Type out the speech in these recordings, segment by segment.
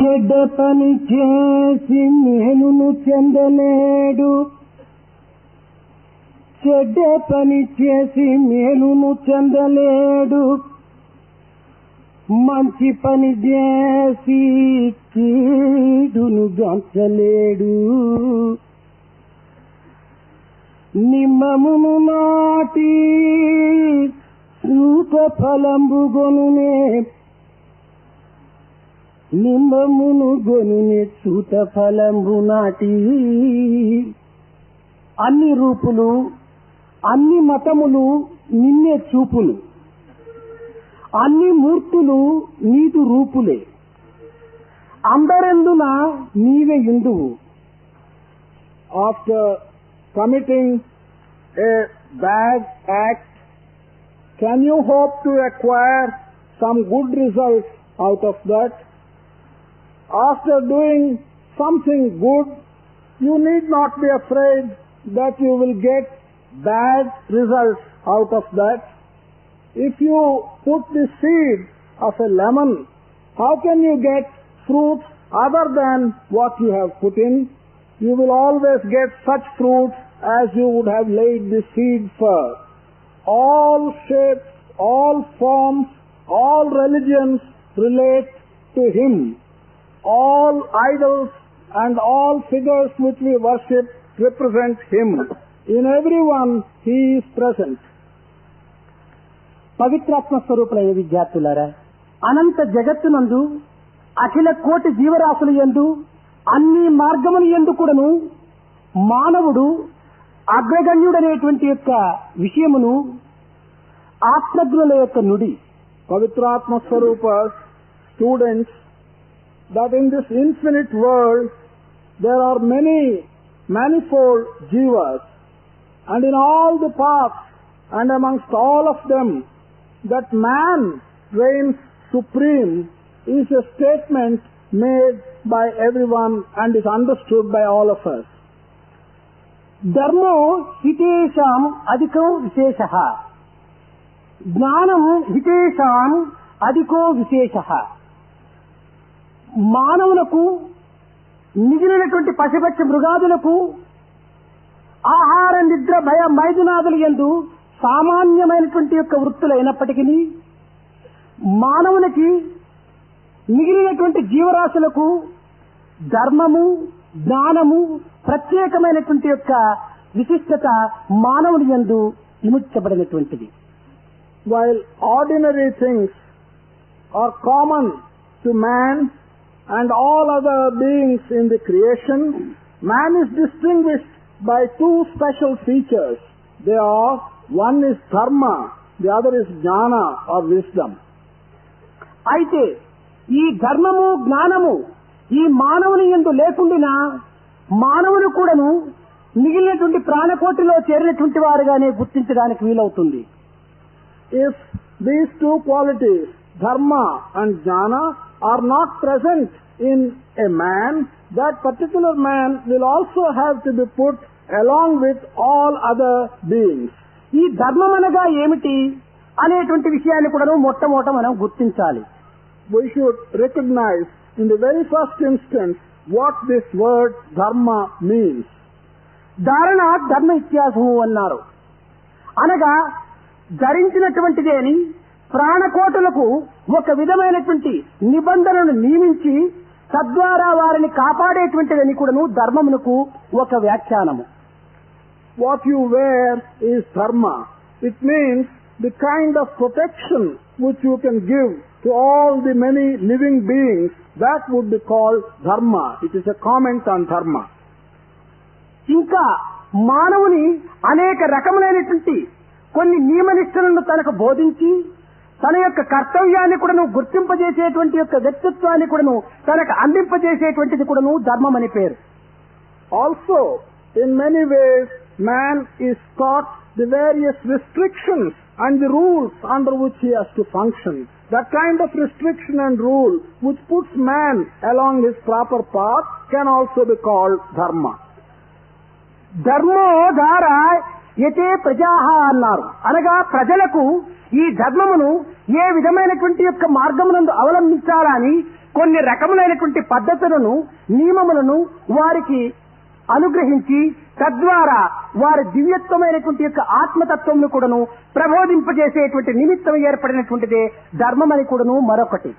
చెడ్డ పని చేసి మేలును చెందలేడు, చెడ్డ పని చేసి మేలును చెందలేడు, మంచి పని చేసి కీడును గంచలేడు. నిమ్మమును నాటి సూత ఫలంబు గొనునే, నిమ్మమును గొనునే సూత ఫలంబు నాటి. అన్ని రూపులు, అన్ని మతములు నిన్నే చూపులు, అన్ని మూర్తులు నీదు రూపులే, అందరెందున నీవే యుందువు. After committing a bad act, can you hope to acquire some good results out of that? After doing something good, you need not be afraid that you will get bad results out of that. If you put the seed of a lemon, how can you get fruits other than what you have put in? You will always get such fruits as you would have laid the seed for. All shapes, all forms, all religions relate to Him. All idols and all figures which we worship represent Him. In everyone He is present. పవిత్రాత్మ స్వరూపులైన విద్యార్థులారా, అనంత జగత్తునందు అఖిల కోటి జీవరాశుల యందు అన్ని మార్గముల యందు కూడాను మానవుడు అగ్రగణ్యుడనేటువంటి యొక్క విషయమును ఆత్మజ్ఞుల యొక్క నుడి. Pavitratma Swarupas, students, that in this infinite world there are many manifold jivas, and in all the paths and amongst all of them that man reigns supreme is a statement made by everyone and is understood by all of us. ధర్మో హితేషాం అధికో విశేషః, జ్ఞానం హితేషాం అధికో విశేషః. మానవులకు మిగిలినటువంటి పశుపక్ష మృగాదులకు ఆహార నిద్ర భయ మైదునాదుల యందు సామాన్యమైనటువంటి యొక్క వృత్తులైనప్పటికీ మానవునికి మిగిలినటువంటి జీవరాశులకు ధర్మము జ్ఞానము ప్రత్యేకమైనటువంటి యొక్క విశిష్టత మానవుని యందు విముక్తపడినటువంటిది. While ordinary things are common to man and all other beings in the creation, man is distinguished by two special features. They are, one is dharma, the other is jnana or wisdom. అయితే ఈ ధర్మము జ్ఞానము ఈ మానవుని యందు లేకుండినా మానవుని కూడాను మిగిలినటువంటి ప్రాణకోటిలో చేరినటువంటి వారుగానే గుర్తించడానికి వీలవుతుంది. If these two qualities, dharma and jnana, are not present in a man, that particular man will also have to be put along with all other beings. ఈ ధర్మం అనగా ఏమిటి అనేటువంటి విషయాన్ని కూడా మొట్టమొదట మనం గుర్తించాలి. We should recognize in the very first instance what this word dharma means. ధారణ ధర్మ ఇత్యాసము అన్నారు. అనగా ధరించినటువంటిది అని ప్రాణకోటులకు ఒక విధమైనటువంటి నిబంధనను నియమించి తద్వారా వారిని కాపాడేటువంటిదని కూడాను ధర్మమునకు ఒక వ్యాఖ్యానము. What you wear is dharma. It means the kind of protection which you can give to all the many living beings, that would be called dharma. It is a comment on dharma. ఇంకా మానవుని అనేక రకములైనటువంటి కొన్ని నియమనిష్టలను తనకు బోధించి తన యొక్క కర్తవ్యాన్ని కూడాను గుర్తింపజేసేటువంటి యొక్క వ్యక్తిత్వాన్ని కూడాను తనకు అందింపజేసేటువంటిది కూడాను ధర్మం అని పేరు. Also, in many ways, man is taught the various restrictions and the rules under which he has to function. That kind of restriction and rule which puts man along his proper path can also be called dharma. ధర్మో ధార యతే ప్రజాహ అన్నారు. అనగా ప్రజలకు ఈ ధర్మమును ఏ విధమైనటువంటి యొక్క మార్గమునందు అవలంబించాలని కొన్ని రకములైనటువంటి పద్ధతులను, నియమములను వారికి అనుగ్రహించి తద్వారా వారి దివ్యత్వమైనటువంటి యొక్క ఆత్మతత్వంను కూడాను ప్రబోధింపజేసేటువంటి నిమిత్తం ఏర్పడినటువంటిదే ధర్మం అని కూడాను మరొకటి.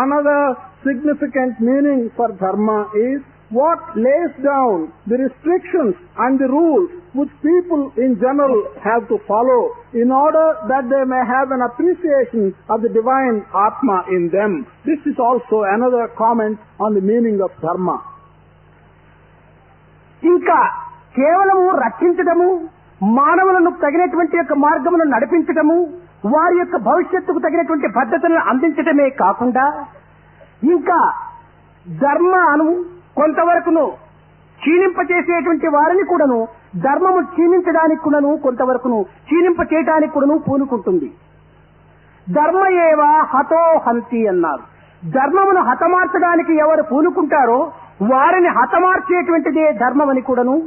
One other significant meaning for dharma is what lays down the restrictions and the rules which people in general have to follow in order that they may have an appreciation of the divine Atma in them. This is also another comment on the meaning of dharma. ఇంకా కేవలము రక్షించడము, మానవులను తగినటువంటి యొక్క మార్గమును నడిపించడము, వారి యొక్క భవిష్యత్తుకు తగినటువంటి భద్రతలను అందించడమే కాకుండా ఇంకా ధర్మాను కొంతవరకును క్షీణింపచేసేటువంటి వారిని కూడాను ధర్మము క్షీణించడానికి కూడాను కొంతవరకును క్షీణింపచేయడానికి కూడాను పూనుకుంటుంది. ధర్మ ఏవ హతో హంతి అన్నారు. ధర్మమును హతమార్చడానికి ఎవరు పూనుకుంటారో వారిని హతమార్చేటువంటిదే ధర్మం అని కూడాను.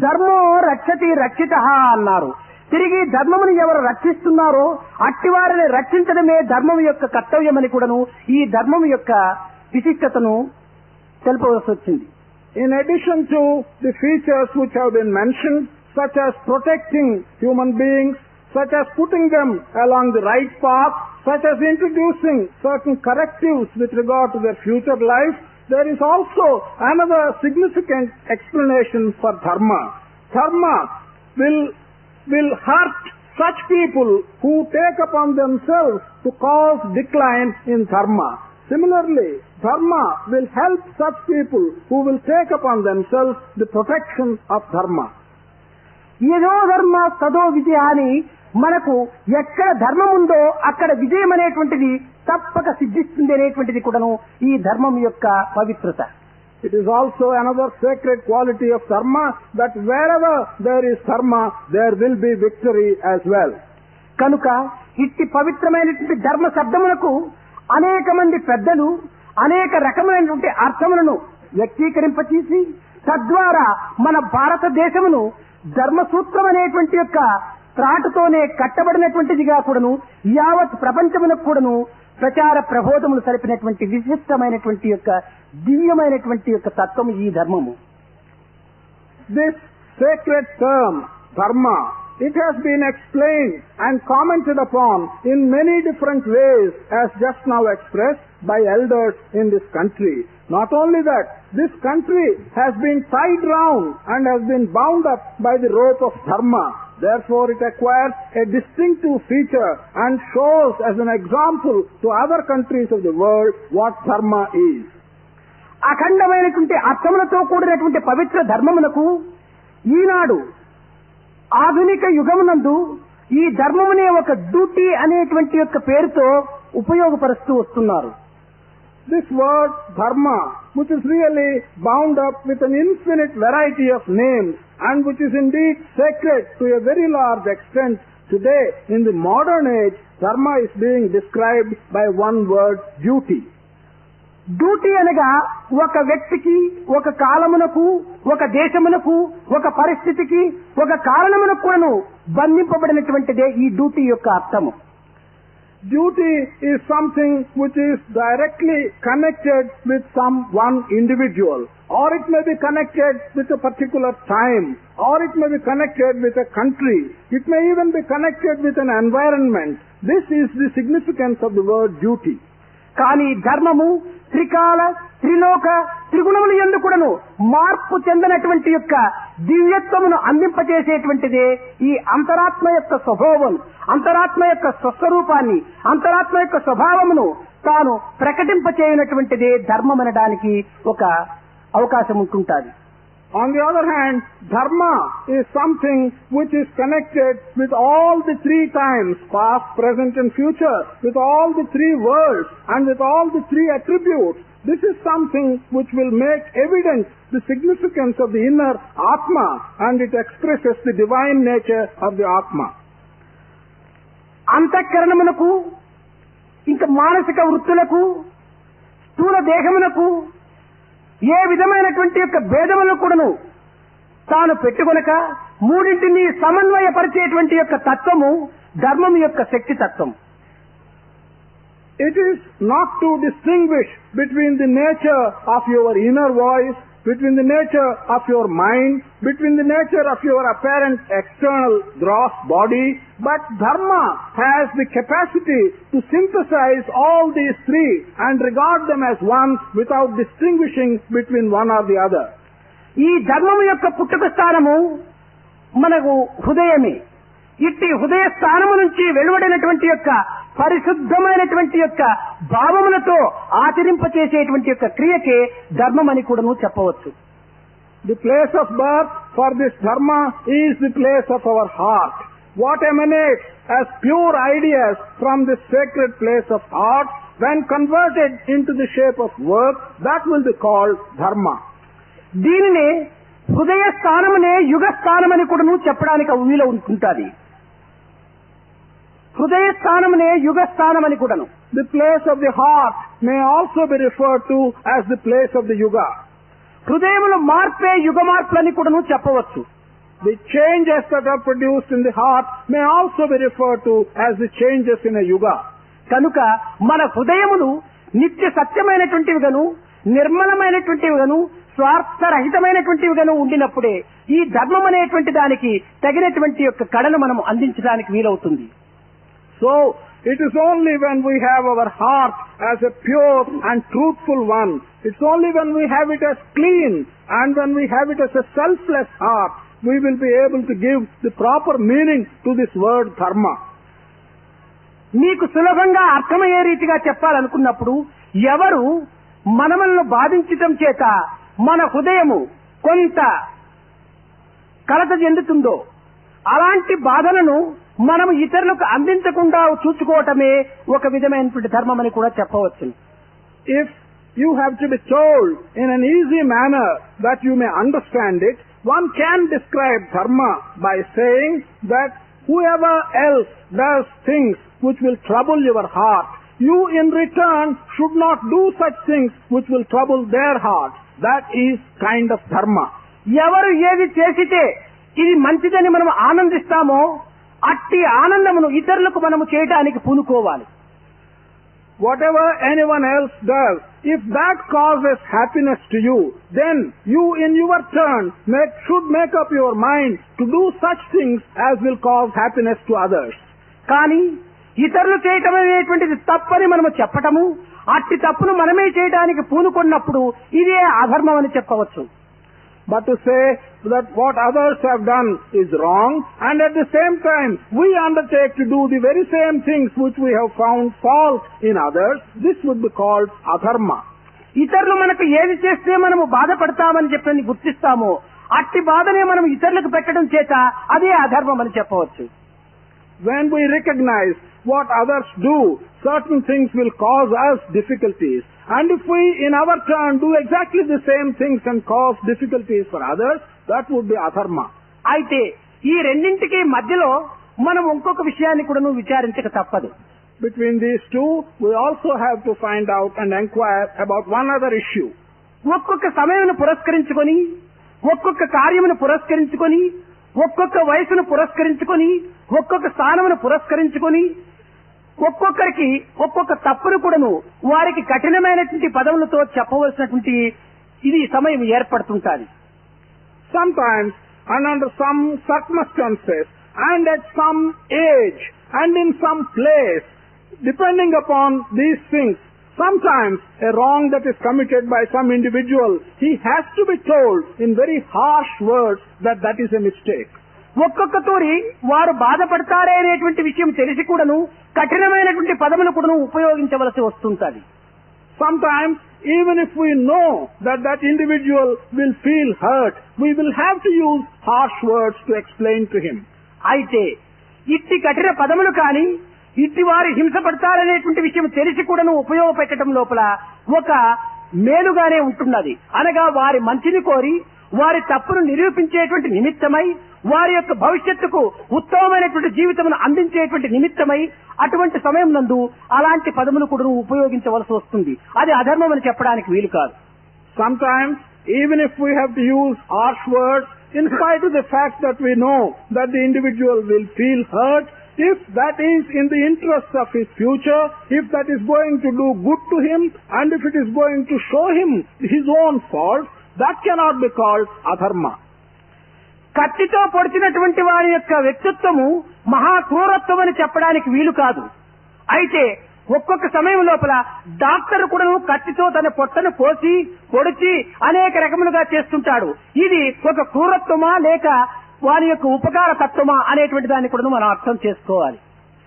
ధర్మో రక్షతి రక్షిత అన్నారు. తిరిగి ధర్మమును ఎవరు రక్షిస్తున్నారో అట్టివారిని రక్షించడమే ధర్మం యొక్క కర్తవ్యమని కూడాను ఈ ధర్మం యొక్క విశిష్టతను తెలుపవలసి వచ్చింది. In addition to the features which have been mentioned, such as protecting human beings, such as putting them along the right path, such as introducing certain correctives with regard to their future life, there is also another significant explanation for dharma. Dharma will hurt such people who take upon themselves to cause decline in dharma. Similarly, dharma will help such people who will take upon themselves the protection of dharma. ఏదో ధర్మ సదో విజయాన్ని మనకు ఎక్కడ ధర్మం ఉందో అక్కడ విజయం అనేటువంటిది తప్పక సిద్ధిస్తుంది అనేటువంటిది కూడాను ఈ ధర్మం యొక్క పవిత్రత. It is also another sacred quality of dharma that wherever there is dharma, there will be victory as well. కనుక ఇట్టి పవిత్రమైనటువంటి ధర్మ శబ్దములకు అనేక మంది పెద్దలు అనేక రకమైనటువంటి అర్థములను వ్యక్తీకరింపచేసి తద్వారా మన భారతదేశమును ధర్మసూత్రం అనేటువంటి యొక్క త్రాటుతోనే కట్టబడినటువంటిదిగా కూడాను యావత్ ప్రపంచమునకు కూడాను ప్రచార ప్రబోధములు సరిపినటువంటి విశిష్టమైనటువంటి యొక్క దివ్యమైనటువంటి యొక్క తత్వము ఈ ధర్మము. This sacred term, dharma, it has been explained and commented upon in many different ways as just now expressed by elders in this country. Not only that, this country has been tied round and has been bound up by the rope of dharma. Therefore, it acquires a distinctive feature and shows as an example to other countries of the world what dharma is. అఖండమైనటువంటి అర్థములతో కూడినటువంటి పవిత్ర ధర్మమునకు ఈనాడు ఆధునిక యుగమునందు ఈ ధర్మమునే ఒక duty అనేటువంటి యొక్క పేరుతో ఉపయోగపరుస్తూ వస్తున్నారు. This word dharma, which is really bound up with an infinite variety of names and which is indeed sacred to a very large extent, today in the modern age, dharma is being described by one word, duty. Duty అనగా ఒక వ్యక్తికి, ఒక కాలమునకు, ఒక దేశమునకు, ఒక పరిస్థితికి, ఒక కారణమునకు కూడాను బంధింపబడినటువంటిదే ఈ డ్యూటీ యొక్క అర్థము. Duty is something which is directly connected with one individual, or it may be connected with a particular time, or it may be connected with a country, it may even be connected with an environment. This is the significance of the word duty. కానీ ధర్మము త్రికాల, త్రిలోక, త్రిగుణములు యందు కూడాను మార్పు చెందినటువంటి యొక్క దివ్యత్వమును అందింపచేసేటువంటిదే ఈ అంతరాత్మ యొక్క స్వభావం, అంతరాత్మ యొక్క స్వస్వరూపాన్ని, అంతరాత్మ యొక్క స్వభావమును తాను ప్రకటింపచేయనటువంటిదే ధర్మం అనడానికి ఒక అవకాశం ఉంటుంటుంది. On the other hand, dharma is something which is connected with all the three times, past, present and future, with all the three worlds and with all the three attributes. This is something which will make evident the significance of the inner Atma, and it expresses the divine nature of the Atma. అంతఃకరణమునకు, ఇంకా మానసిక వృత్తులకు, స్థూల దేహమునకు ఏ విధమైనటువంటి యొక్క భేదములను కూడాను తాను పెట్టుకొనక మూడింటిని సమన్వయపరిచేటువంటి యొక్క తత్వము ధర్మం యొక్క శక్తి తత్వం. It is not to distinguish between the nature of your inner voice, between the nature of your mind, between the nature of your apparent external gross body, but dharma has the capacity to synthesize all these three and regard them as one without distinguishing between one or the other. ఈ ధర్మము యొక్క పుట్టుక స్థానము మనకు హృదయమే. ఇట్టి హృదయ స్థానము నుంచి వెలువడినటువంటి యొక్క పరిశుద్ధమైనటువంటి యొక్క భావములతో ఆచరింపచేసేటువంటి యొక్క క్రియకే ధర్మం అని కూడాను చెప్పవచ్చు. The place of birth for this dharma is the place of our heart. What emanates as pure ideas from this sacred place of heart, when converted into the shape of work, that will be called dharma. దీనినే హృదయ స్థానమునే యుగ స్థానమని కూడాను చెప్పడానికి వీలు ఉంటుంది. హృదయ స్థానమునే యుగ స్థానమని కూడాను. The place of the heart may also be referred to as the place of the yuga. హృదయములో మార్పే యుగ మార్పులని కూడాను చెప్పవచ్చు. The changes that are produced in the heart may also be referred to as the changes in a yuga. కనుక మన హృదయములు నిత్య సత్యమైనటువంటివిగాను, నిర్మలమైనటువంటివిగాను, స్వార్థరహితమైనటువంటివిగాను ఉండినప్పుడే ఈ ధర్మం అనేటువంటి దానికి తగినటువంటి యొక్క కళను మనం అందించడానికి వీలవుతుంది. So, it is only when we have our heart as a pure and truthful one, it's only when we have it as clean and when we have it as a selfless heart, we will be able to give the proper meaning to this word dharma. మీకు సులభంగా అర్థమయ్యే రీతిగా చెప్పాలనుకున్నప్పుడు, ఎవరు మనలను బాధించటం చేత మన హృదయము కొంత కలత చెందుతుందో అలాంటి బాధలను మనం ఇతరులకు అందించకుండా చూసుకోవటమే ఒక విధమైనటువంటి ధర్మం అని కూడా చెప్పవచ్చు. If you have to be told in an easy manner that you may understand it, one can describe dharma by saying that whoever else does things which will trouble your heart, you in return should not do such things which will trouble their heart. That is kind of dharma. ఎవరు ఏది చేసితే ఇది మంచిదని మనం ఆనందిస్తామో అట్టి ఆనందమును ఇతరులకు మనము చేయడానికి పూనుకోవాలి. Whatever anyone else does, if that causes happiness to you, then you in your turn should make up your mind to do such things as will cause happiness to others. కానీ ఇతరులు చేయటం అనేటువంటిది తప్పని మనము చెప్పటము, అట్టి తప్పును మనమే చేయడానికి పూనుకున్నప్పుడు ఇదే అధర్మం అని చెప్పవచ్చు. But to say that what others have done is wrong, and at the same time we undertake to do the very same things which we have found fault in others, this would be called adharma. ఇతరులు మనకు ఏది చేస్తే మనము బాధపడతామని చెప్పని గుర్తిస్తామో అట్టి బాధనే మనం ఇతరులకు పెట్టడం చేత అదే అధర్మం అని చెప్పవచ్చు. When we recognize what others do, certain things will cause us difficulties. And if we in our turn do exactly the same things and cause difficulties for others, that would be adharma. అయితే ఈ రెండింటికి మధ్యలో మనం ఇంకొక విషయాన్ని కూడా విచారించక తప్పదు. Between these two, we also have to find out and inquire about one other issue. ఒక్కొక్క సమయమును పురస్కరించుకొని, ఒక్కొక్క కార్యమును పురస్కరించుకొని, ఒక్కొక్క వయసును పురస్కరించుకొని, ఒక్కొక్క స్థానమును పురస్కరించుకొని, ఒక్కొక్కరికి ఒక్కొక్క తప్పును కూడాను వారికి కఠినమైనటువంటి పదములతో చెప్పవలసినటువంటి ఇది సమయం ఏర్పడుతుంటాది. Sometimes and under some circumstances and at some age and in some place, depending upon these things, sometimes a wrong that is committed by some individual, he has to be told in very harsh words that that is a mistake. ఒక్కొక్క తోరి వారు బాధపడతారే అనేటువంటి విషయం తెలిసి కూడాను కఠినమైనటువంటి పదములు కూడాను ఉపయోగించవలసి వస్తుంటది. Sometimes even if we know that that individual will feel hurt, we will have to use harsh words to explain to him. అయితే ఇట్టి కఠిన పదములు కానీ ఇట్టి వారు హింసపడతారనేటువంటి విషయం తెలిసి కూడాను ఉపయోగపెట్టడం లోపల ఒక మేలుగానే ఉంటున్నది. అనగా వారి మంచిని కోరి వారి తప్పును నిరూపించేటువంటి నిమిత్తమై, వారి యొక్క భవిష్యత్తుకు ఉత్తమమైనటువంటి జీవితమును అందించేటువంటి నిమిత్తమై అటువంటి సమయం నందు అలాంటి పదములు కూడా ఉపయోగించవలసి వస్తుంది. అది అధర్మం అని చెప్పడానికి వీలు కాదు. Sometimes even if we have to use harsh words in spite of the fact that we know that the individual will feel hurt, if that is in the interest of his future, if that is going to do good to him, and if it is going to show him his own fault, that cannot be called adharma. కత్తితో పొడిచినటువంటి వారి యొక్క వ్యక్తిత్వము మహా క్రూరత్వం అని చెప్పడానికి వీలు కాదు. అయితే ఒక్కొక్క సమయం లోపల డాక్టర్ కూడా కత్తితో తన పొట్టను కోసి పొడిచి అనేక రకములుగా చేస్తుంటాడు. ఇది ఒక క్రూరత్వమా లేక వారి యొక్క ఉపకార తత్వమా అనేటువంటి దాన్ని కూడా మనం అర్థం చేసుకోవాలి.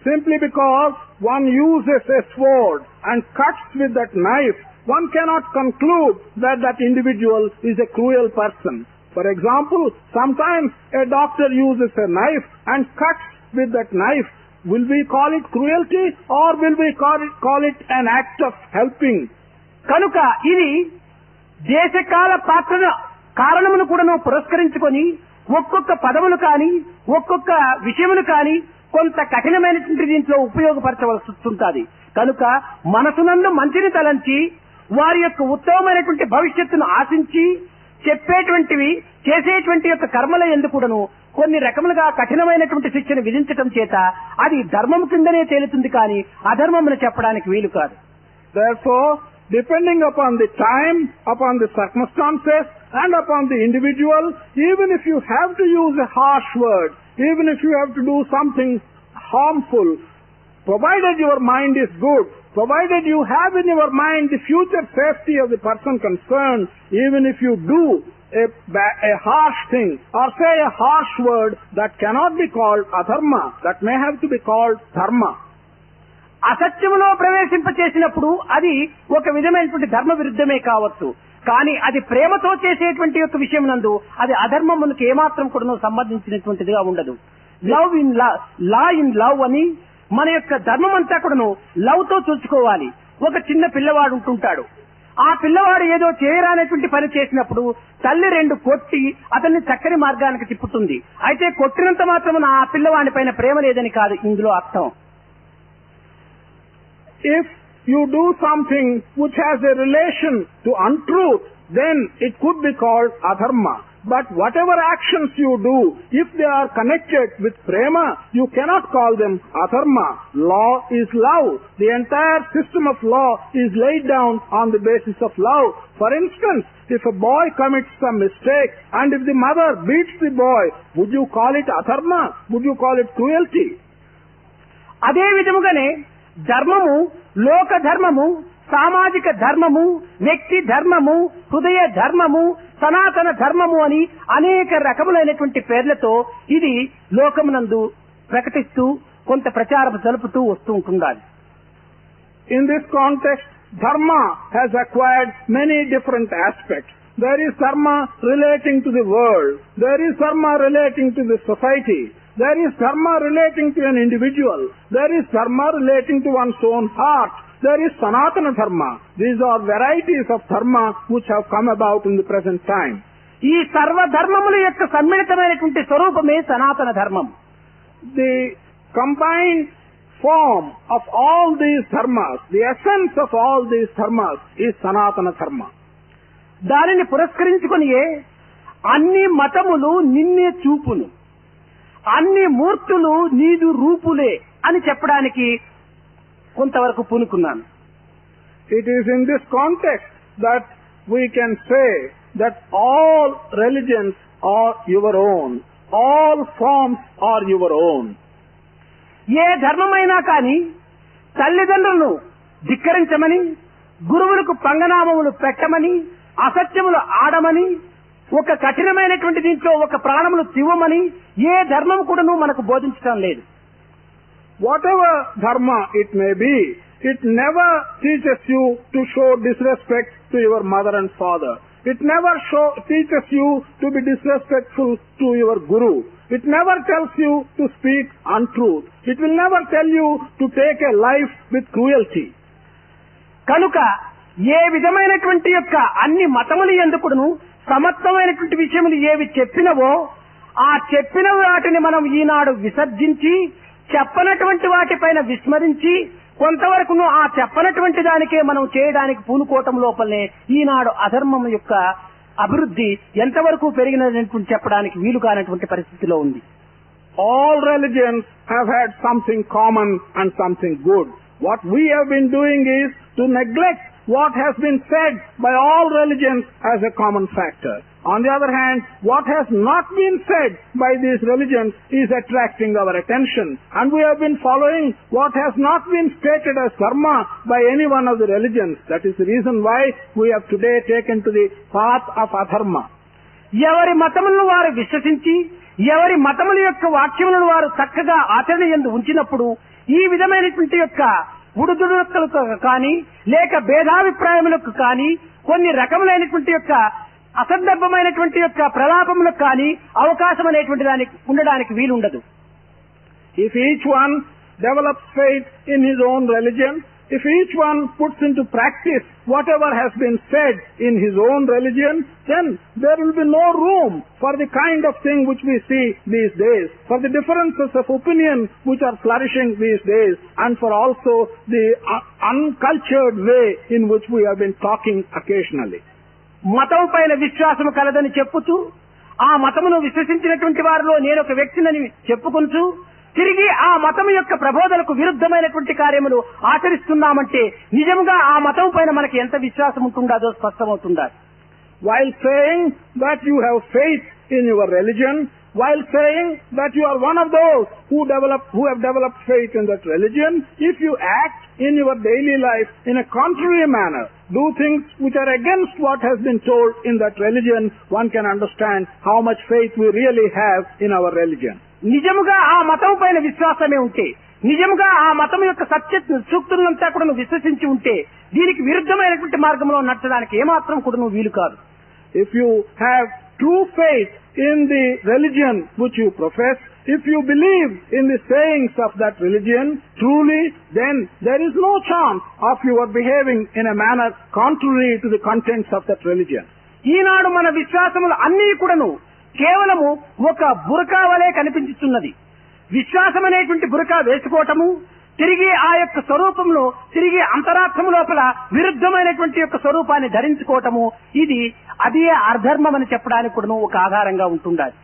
Simply because one uses a sword and cuts with that knife, one cannot conclude that that individual is a cruel person. For example, sometimes a doctor uses a knife and cuts with that knife. Will we call it cruelty or will we call it an act of helping? కనుక ఇది దేశకాల పాత్రను కారణమును కూడా పురస్కరించుకొని ఒక్కొక్క పదములు కానీ ఒక్కొక్క విషయములు కానీ కొంత కఠినమైనటువంటి దీంట్లో ఉపయోగపరచవలసి వస్తుంటుంది. కనుక మనసునందు మంచిని తలంచి వారి యొక్క ఉత్తమమైనటువంటి భవిష్యత్తును ఆశించి చెప్పేటువంటివి చేసేటువంటి యొక్క కర్మల యందు కూడాను కొన్ని రకములుగా కఠినమైనటువంటి శిక్షను విధించటం చేత అది ధర్మం కిందనే తేలుతుంది కానీ అధర్మమును చెప్పడానికి వీలు కాదు. Therefore, depending upon the time, upon the circumstances, and upon the individual, even if you have to use a harsh word, even if you have to do something harmful, provided your mind is good, provided you have in your mind the future safety of the person concerned, even if you do a harsh thing or say a harsh word, that cannot be called adharma, that may have to be called dharma. అసత్యములో ప్రవేశింపచేసినప్పుడు అది ఒక విధమైనటువంటి ధర్మ విరుద్ధమే కావచ్చు. కానీ అది ప్రేమతో చేసేటువంటి యొక్క విషయం నందు అది అధర్మమునకు ఏమాత్రం కూడా సంబంధించినటువంటిదిగా ఉండదు. Love in law in love అని మన యొక్క ధర్మం అంతా కూడాను లవ్ తో చూసుకోవాలి. ఒక చిన్న పిల్లవాడు ఉంటుంటాడు. ఆ పిల్లవాడు ఏదో చేయరానటువంటి పని చేసినప్పుడు తల్లి రెండు కొట్టి అతన్ని చక్కని మార్గానికి తిప్పుతుంది. అయితే కొట్టినంత మాత్రమున ఆ పిల్లవాడి పైన ప్రేమ లేదని కాదు ఇందులో అర్థం. If you do something which has a relation to untruth, then it could be called adharma. But whatever actions you do, if they are connected with prema, you cannot call them adharma. Law is love. The entire system of law is laid down on the basis of love. For instance, if a boy commits some mistake and if the mother beats the boy, would you call it adharma? Would you call it cruelty? అదే విధముగానే ధర్మము, లోక ధర్మము, సామాజిక ధర్మము, వ్యక్తి ధర్మము, హృదయ ధర్మము, సనాతన ధర్మము అని అనేక రకములైనటువంటి పేర్లతో ఇది లోకమునందు ప్రకటిస్తూ కొంత ప్రచారం జరుపుతూ వస్తూ ఉంటుండాలి. In this context, dharma has acquired many different aspects. There is dharma relating to the world. There is dharma relating to the society. There is dharma relating to an individual. There is dharma relating to one's own heart. There is sanatana dharma. These are varieties of dharma which have come about in the present time. ఈ సర్వ ధర్మముల యొక్క సమ్మిళితమైనటువంటి స్వరూపమే సనాతన ధర్మం. The combined form of all these dharmas, the essence of all these dharmas is sanatana dharma. దానిని పురస్కరించుకొనియే అన్ని మతములు నిన్నే చూపును, అన్ని మూర్తులు నీదు రూపులే అని చెప్పడానికి కొంతవరకు పూనుకున్నాను. It is in this context that we can say that all religions are your own, all forms are your own. ఏ ధర్మమైనా కానీ తల్లిదండ్రులను ధిక్కరించమని, గురువులకు పంగనామములు పెట్టమని, అసత్యములు ఆడమని, ఒక కఠినమైనటువంటి దీంట్లో ఒక ప్రాణములు తివ్వమని ఏ ధర్మం కూడాను మనకు బోధించడం లేదు. Whatever dharma it may be, it never teaches you to show disrespect to your mother and father. It never teaches you to be disrespectful to your guru. It never tells you to speak untruth. It will never tell you to take a life with cruelty. కనుక ఏ విధమైనటువంటి యొక్క అన్ని మతములు ఎందుకును సమత్వమైనటువంటి విషయములు ఏవి చెప్పినవో ఆ చెప్పిన వాటిని మనం ఈనాడు విసర్జించి చెప్పనటువంటి వాటిపైన విస్మరించి కొంతవరకును ఆ చెప్పనటువంటి దానికే మనం చేయడానికి పూనుకోవటం లోపలనే ఈనాడు అధర్మం యొక్క అభివృద్ధి ఎంతవరకు పెరిగినటువంటి చెప్పడానికి వీలు కానటువంటి పరిస్థితిలో ఉంది. All religions have had something common and something good. What we have been doing is to neglect what has been said by all religions as a common factor. On the other hand, what has not been said by these religions is attracting our attention, and we have been following what has not been stated as dharma by any one of the religions. That is the reason why we have today taken to the path of adharma. ఎవరి మతములను వారు విశ్వసించి ఎవరి మతముల యొక్క వాక్యములను వారు చక్కగా ఆచరణ యందు ఉంచినప్పుడు ఈ విధమైనటువంటి యొక్క ఉడుదుడుకులకు కానీ లేక భేదాభిప్రాయములకు కానీ కొన్ని రకములైనటువంటి యొక్క అసందర్భమైనటువంటి యొక్క ప్రలాపములకు కానీ అవకాశం అనేటువంటి దానికి ఉండడానికి వీలుండదు. If each one develops faith in his own religion, if each one puts into practice whatever has been said in his own religion, then there will be no room for the kind of thing which we see these days, for the differences of opinion which are flourishing these days, and for also the uncultured way in which we have been talking occasionally. మతం పైన విశ్వాసం కలదని చెప్పుతూ ఆ మతమును విశ్వసించినటువంటి వారిలో నేను ఒక వ్యక్తినని చెప్పుకుంటూ తిరిగి ఆ మతం యొక్క ప్రబోధనకు విరుద్ధమైనటువంటి కార్యములు ఆచరిస్తున్నామంటే నిజంగా ఆ మతం పైన మనకి ఎంత విశ్వాసం ఉంటుందో స్పష్టమవుతుందా. While saying that you have faith in your religion, while saying that you are one of those who have developed faith in that religion, if you act in your daily life in a contrary manner, do things which are against what has been told in that religion, one can understand how much faith we really have in our religion. నిజముగా ఆ మతం పైన విశ్వాసమే ఉంటే, నిజముగా ఆ మతం యొక్క సత్య సూక్తులంతా కూడా నువ్వు విశ్వసించి ఉంటే దీనికి విరుద్ధమైనటువంటి మార్గంలో నడచడానికి ఏమాత్రం కూడా నువ్వు వీలు కాదు. If you have true faith in the religion which you profess, if you believe in the sayings of that religion truly, then there is no chance of your behaving in a manner contrary to the contents of that religion. ఈనాడు మన విశ్వాసములు అన్నీ కూడాను కేవలము ఒక బురకా వలె కనిపించుతున్నది. విశ్వాసం అనేటువంటి బురకా వేసుకోవటము, తిరిగి ఆ యొక్క స్వరూపంలో తిరిగి అంతరార్థం లోపల విరుద్ధమైనటువంటి యొక్క స్వరూపాన్ని ధరించుకోవటము, ఇది అదే అధర్మం అని చెప్పడానికి కూడా ఒక ఆధారంగా ఉంటుండాలి.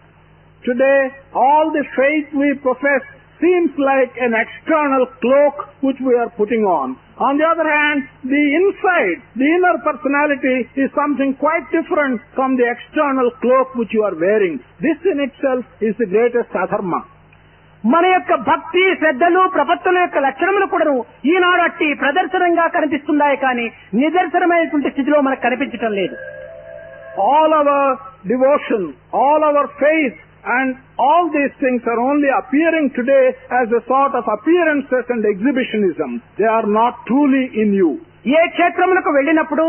Today, all the faith we profess seems like an external cloak which we are putting on. On the other hand, the inside, the inner personality is something quite different from the external cloak which you are wearing. This in itself is the greatest adharma. మన యొక్క భక్తి శ్రద్ధలు ప్రపత్తుల యొక్క లక్షణములు కూడాను ఈనాడు అట్టి ప్రదర్శనంగా కనిపిస్తున్నాయి కానీ నిదర్శనమైనటువంటి స్థితిలో మనకు కనిపించటం లేదు. All our devotion, all our faith, and all these things are only appearing today as a sort of appearances and exhibitionism. They are not truly in you. ఏ క్షేత్రములకు వెళ్ళినప్పుడు,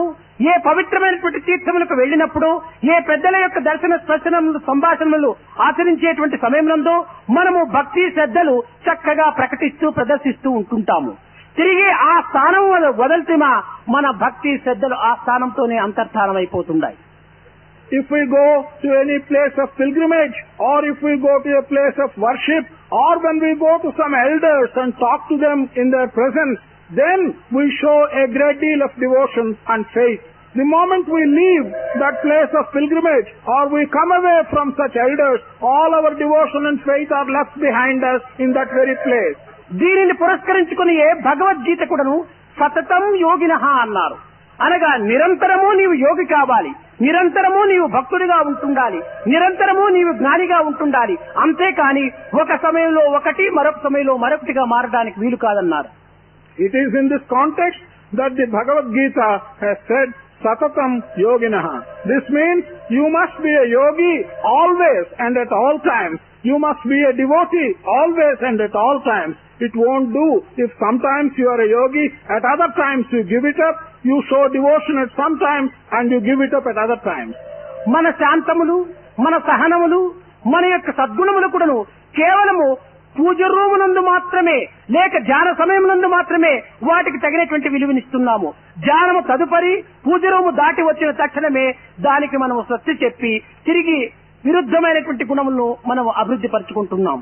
ఏ పవిత్రమైనటువంటి తీర్థములకు వెళ్ళినప్పుడు, ఏ పెద్దల యొక్క దర్శన స్పర్శనములు సంభాషణలు ఆచరించేటువంటి సమయంలో మనము భక్తి శ్రద్ధలు చక్కగా ప్రకటిస్తూ ప్రదర్శిస్తూ ఉంటుంటాము. తిరిగి ఆ స్థానం వదల్తిమా మన భక్తి శ్రద్ధలు ఆ స్థానంతోనే అంతర్ధానం అయిపోతున్నాయి. If we go to any place of pilgrimage, or if we go to a place of worship, or when we go to some elders and talk to them in their presence, then we show a great deal of devotion and faith. The moment we leave that place of pilgrimage, or we come away from such elders, all our devotion and faith are left behind us in that very place. దీనిని పురస్కరించుకుని భగవద్గీత కూడాను సతతం యోగినః అన్నారు. అనగా నిరంతరము నీవు యోగి కావాలి, నిరంతరము నీవు భక్తుడిగా ఉంటుండాలి, నిరంతరము నీవు జ్ఞానిగా ఉంటుండాలి, అంతేకాని ఒక సమయంలో ఒకటి మరొక సమయంలో మరొకటిగా మారడానికి వీలు కాదన్నారు. It is in this context that the Bhagavad Gita has said Satatam Yoginah. This means you must be a yogi always and at all times. You must be a devotee always and at all times. It won't do if sometimes you are a yogi, at other times you give it up, you show devotion at some times and you give it up at other times. మన శాంతములు, మన సహనములు, మన యొక్క సద్గుణములు కూడాను కేవలము పూజ రూమునందు మాత్రమే లేక ధ్యాన సమయమునందు మాత్రమే వాటికి తగినటువంటి విలువనిస్తున్నాము. ధ్యానము తదుపరి పూజ రూము దాటి వచ్చిన తక్షణమే దానికి మనం స్వస్తి చెప్పి తిరిగి విరుద్ధమైనటువంటి గుణములను మనం అభివృద్ధి పరుచుకుంటున్నాం.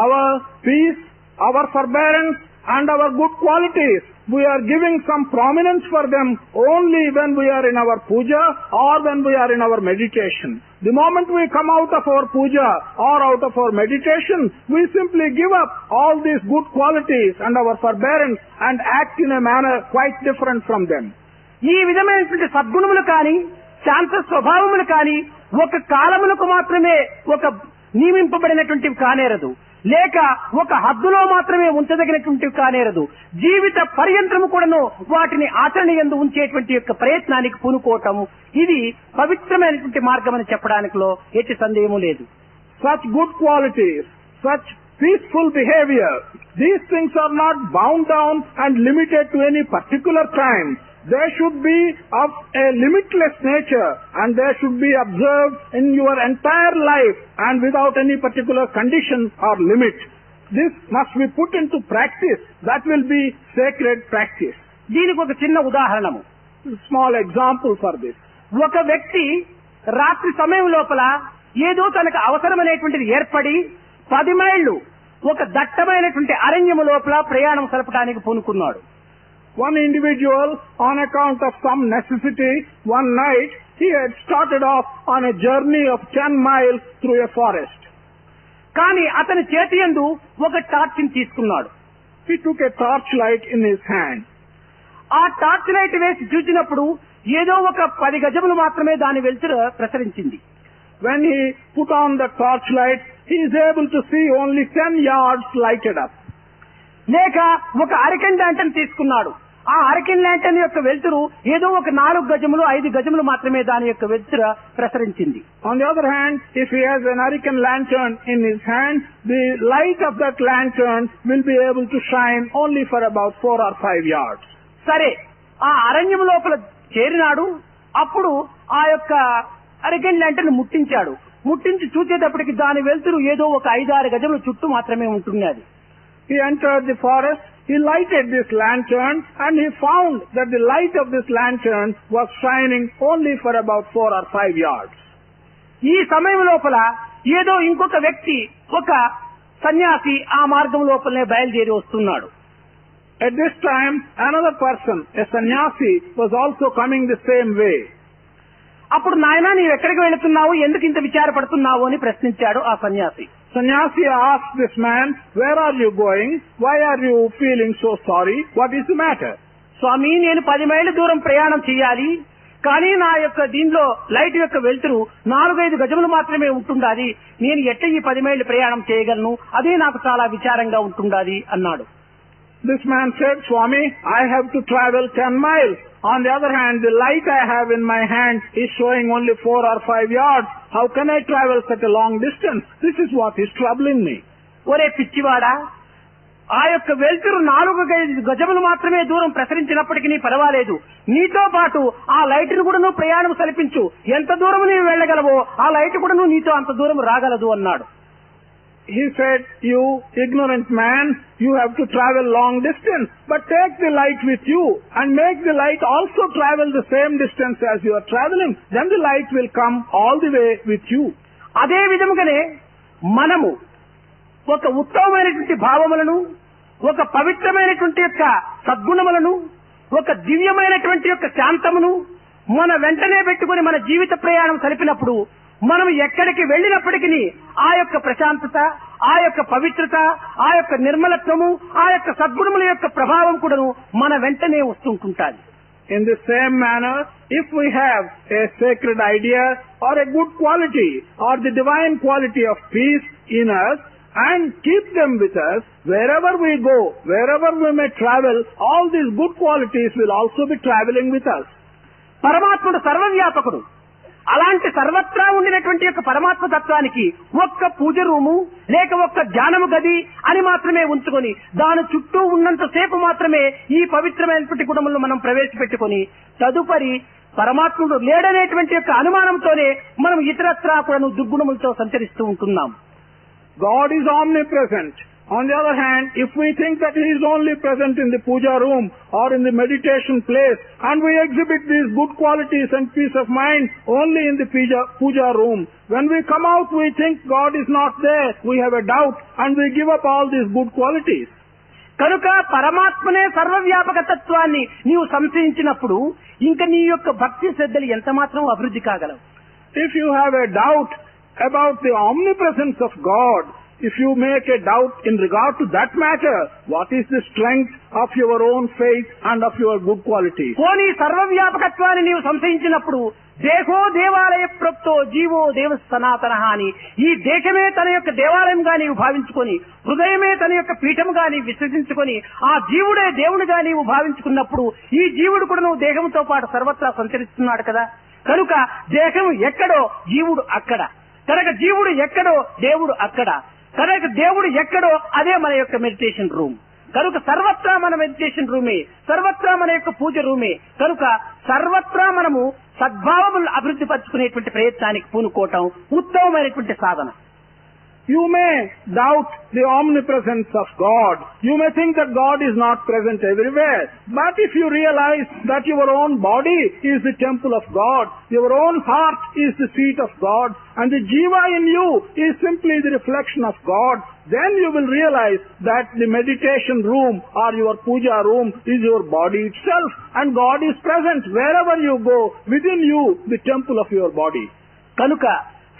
Our peace, our forbearance and our good qualities we are giving some prominence for them only when we are in our puja or when we are in our meditation. The moment we come out of our puja or out of our meditation, we simply give up all these good qualities and our forbearance and act in a manner quite different from them. ఈ విధమైనటువంటి సద్గుణములు కానీ శాంత స్వభావములు కానీ ఒక కాలములకు మాత్రమే ఒక నియమింపబడినటువంటివి కానేరదు, లేక ఒక హద్దులో మాత్రమే ఉంచదగినటువంటివి కానేరదు. జీవిత పర్యంతము కూడాను వాటిని ఆచరణ యందు ఉంచేటువంటి యొక్క ప్రయత్నానికి పూనుకోవటం ఇది పవిత్రమైనటువంటి మార్గం అని చెప్పడానికిలో ఎట్టి సందేహము లేదు. Such good qualities, such peaceful behavior, these things are not bound down and limited to any particular time. They should be of a limitless nature and they should be observed in your entire life and without any particular condition or limit. This must be put into practice. That will be sacred practice. దీనికి ఒక చిన్న ఉదాహరణము, Small example for this. ఒక వ్యక్తి రాత్రి సమయం లోపల ఏదో తనకు అవసరమైనటువంటిది ఏర్పడి 10 మైళ్ళు ఒక దట్టమైనటువంటి అరణ్యము లోపల ప్రయాణం సలపడానికి పూనుకున్నాడు. One individual, on account of some necessity, one night he had started off on a journey of 10 miles through a forest. కానీ అతని చేతి యందు ఒక టార్చిని తీసుకున్నాడు. He took a torchlight in his hand. ఆ టార్చ్ లైట్ వేసి చూసినప్పుడు ఏదో ఒక 10 గజములు మాత్రమే దాని వెలుతురు ప్రసరించింది. When he put on the torchlight, he is able to see only 10 yards lighted up. లేక ఒక అరకెన్ ల్యాంటర్న్ తీసుకున్నాడు. ఆ అరకెన్ ల్యాంటర్న్ యొక్క వెలుతురు ఏదో ఒక 4 గజములు 5 గజములు మాత్రమే దాని యొక్క వెలుతురు ప్రసరించింది. On the other hand, if he has an American lantern in his hand, the light of that lantern will be able to shine only for about 4 or 5 yards. సరే, ఆ అరణ్యం లోపల చేరినాడు. అప్పుడు ఆ యొక్క అరకెన్ ల్యాంటర్న్ ముట్టించాడు. ముట్టించి చూసేటప్పటికి దాని వెలుతురు ఏదో ఒక 5-6 గజముల చుట్టూ మాత్రమే ఉంటున్నది. He entered the forest, he lighted this lantern and he found that the light of this lantern was shining only for about 4 or 5 yards. ఈ సమయం లోపల ఏదో ఇంకొక వ్యక్తి, ఒక సన్యాసి ఆ మార్గం లోపలనే బయలుదేరి వస్తున్నాడు. At this time, another person, a sannyasi, was also coming the same way. అప్పుడు నాయనా నీవు ఎక్కడికి వెళుతున్నావు, ఎందుకు ఇంత విచారపడుతున్నావు అని ప్రశ్నించాడు ఆ సన్యాసి. Sannyasi asked this man, where are you going? Why are you feeling so sorry? What is the matter? స్వామి, నేను 10 మైళ్ళ దూరం ప్రయాణం చేయాలి, కానీ నా యొక్క దీనిలో లైట్ యొక్క వెలుతురు 4-5 గజములు మాత్రమే ఉంటుండాలి. నేను ఎట్లా ఈ 10 మైళ్ళు ప్రయాణం చేయగలను? అదే నాకు చాలా విచారంగా ఉంటుండాలి అన్నాడు. This man said, Swami, I have to travel 10 miles. On the other hand, the light I have in my hand is showing only 4 or 5 yards. How can I travel such a long distance? This is what is troubling me. ఒరే పిచ్చివాడా, ఆ యొక్క వెలుతురు 4-5 గజములు మాత్రమే దూరం ప్రసరించినప్పటికీ పర్వాలేదు, నీతో పాటు ఆ లైట్ ను కూడా నువ్వు ప్రయాణం సలిపించు. ఎంత దూరం నీవు వెళ్ళగలవో ఆ లైట్ కూడా నువ్వు నీతో అంత దూరం రాగలదు అన్నాడు. He said, you ignorant man, you have to travel long distance, but take the light with you and make the light also travel the same distance as you are traveling. Then the light will come all the way with you. అదే విధముగానే మనము ఒక ఉత్తమమైనటువంటి భావములను, ఒక పవిత్రమైనటువంటి యొక్క సద్గుణములను, ఒక దివ్యమైనటువంటి యొక్క శాంతమును మన వెంటనే పెట్టుకుని మన జీవిత ప్రయాణం సలిపినప్పుడు మనం ఎక్కడికి వెళ్ళినప్పటికీ ఆ యొక్క ప్రశాంతత, ఆ యొక్క పవిత్రత, ఆ యొక్క నిర్మలత్వము, ఆ యొక్క సద్గుణముల యొక్క ప్రభావం కూడాను మన వెంటనే వస్తుంటుంటాది. In the same manner, if we have a sacred idea or a good quality or the divine quality of peace in us and keep them with us, wherever we go, wherever we may travel, all these good qualities will also be traveling with us. పరమాత్ముడు సర్వవ్యాపకుడు. అలాంటి సర్వత్రా ఉండినటువంటి యొక్క పరమాత్మ తత్వానికి ఒక్క పూజ room లేక ఒక్క ధ్యానము గది అని మాత్రమే ఉంచుకొని దాని చుట్టూ ఉన్నంతసేపు మాత్రమే ఈ పవిత్రమైనటువంటి గుణములను మనం ప్రవేశపెట్టుకొని తదుపరి పరమాత్ముడు లేడనేటువంటి యొక్క అనుమానంతోనే మనం ఇతరత్రా కూడా దుర్గుణములతో సంచరిస్తూ ఉంటున్నాం. God is omnipresent. On the other hand, if we think that He is only present in the puja room or in the meditation place and we exhibit these good qualities and peace of mind only in the puja room, when we come out we think God is not there, we have a doubt and we give up all these good qualities. కనుక పరమాత్మనే సర్వవ్యాపక తత్వాన్ని నీవు సంశయించినప్పుడు ఇంకా నీ యొక్క భక్తి శ్రద్ధలు ఎంత మాత్రం అభివృద్ధి కాగలవు. If you have a doubt about the omnipresence of God, if you make a doubt in regard to that matter, what is the strength of your own faith and of your good qualities? పోనీ సర్వవ్యాపకత్వాన్ని నీవు సంశయించినప్పుడు దేహో దేవాలయ ప్రోక్తో GO దేవ సనాతన అని ఈ దేశమే తన యొక్క దేవాలయంగా నీవు భావించుకొని, హృదయమే తన యొక్క పీఠముగా నీవు విశ్వసించుకొని, ఆ జీవుడే దేవుడిగా నీవు భావించుకున్నప్పుడు ఈ జీవుడు కూడా నువ్వు దేహంతో పాటు సర్వత్రా సంచరిస్తున్నాడు కదా. కనుక దేహం ఎక్కడో జీవుడు అక్కడ, కనుక జీవుడు ఎక్కడో దేవుడు అక్కడ, కనుక దేవుడు ఎక్కడో అదే మన యొక్క మెడిటేషన్ రూమ్. కనుక సర్వత్రా మన మెడిటేషన్ రూమే, సర్వత్రా మన యొక్క పూజ రూమే. కనుక సర్వత్రా మనము సద్భావములు అభివృద్ధి పరుచుకునేటువంటి ప్రయత్నానికి పూనుకోవటం ఉత్తమమైనటువంటి సాధన. You may doubt the omnipresence of God. You may think that God is not present everywhere. But if you realize that your own body is the temple of God, your own heart is the seat of God, and the jiva in you is simply the reflection of God, then you will realize that the meditation room or your puja room is your body itself, and God is present wherever you go, within you, the temple of your body. కనుక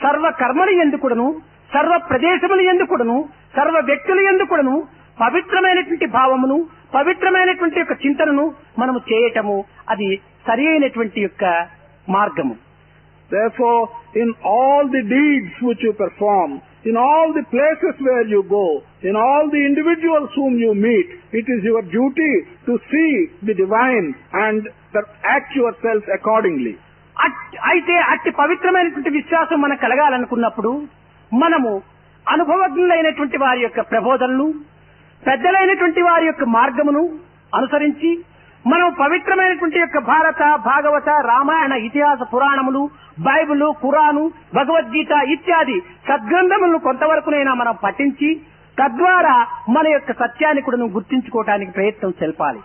సర్వ కర్మలు ఎందుకుడను, సర్వ ప్రదేశములు ఎందుకుడను, సర్వ వ్యక్తులు ఎందుకుడను పవిత్రమైనటువంటి భావమును, పవిత్రమైనటువంటి యొక్క చింతనను మనము చేయటము అది సరి అయినటువంటి యొక్క మార్గము. Therefore, in all the deeds which you perform, in all the places where you go, in all the individuals whom you meet, it is your duty to see the divine and act yourself accordingly. అయితే అట్టి పవిత్రమైనటువంటి విశ్వాసం మనకు కలగాలనుకున్నప్పుడు మనము అనుభవజ్ఞులైనటువంటి వారి యొక్క ప్రబోధనలు, పెద్దలైనటువంటి వారి యొక్క మార్గమును అనుసరించి మనం పవిత్రమైనటువంటి యొక్క భారత, భాగవత, రామాయణ, ఇతిహాస పురాణములు, బైబిలు, ఖురాను, భగవద్గీత ఇత్యాది సద్గ్రంథములను కొంతవరకునైనా మనం పఠించి తద్వారా మన యొక్క సత్యాన్ని కూడా గుర్తించుకోవడానికి ప్రయత్నం తెలపాలి.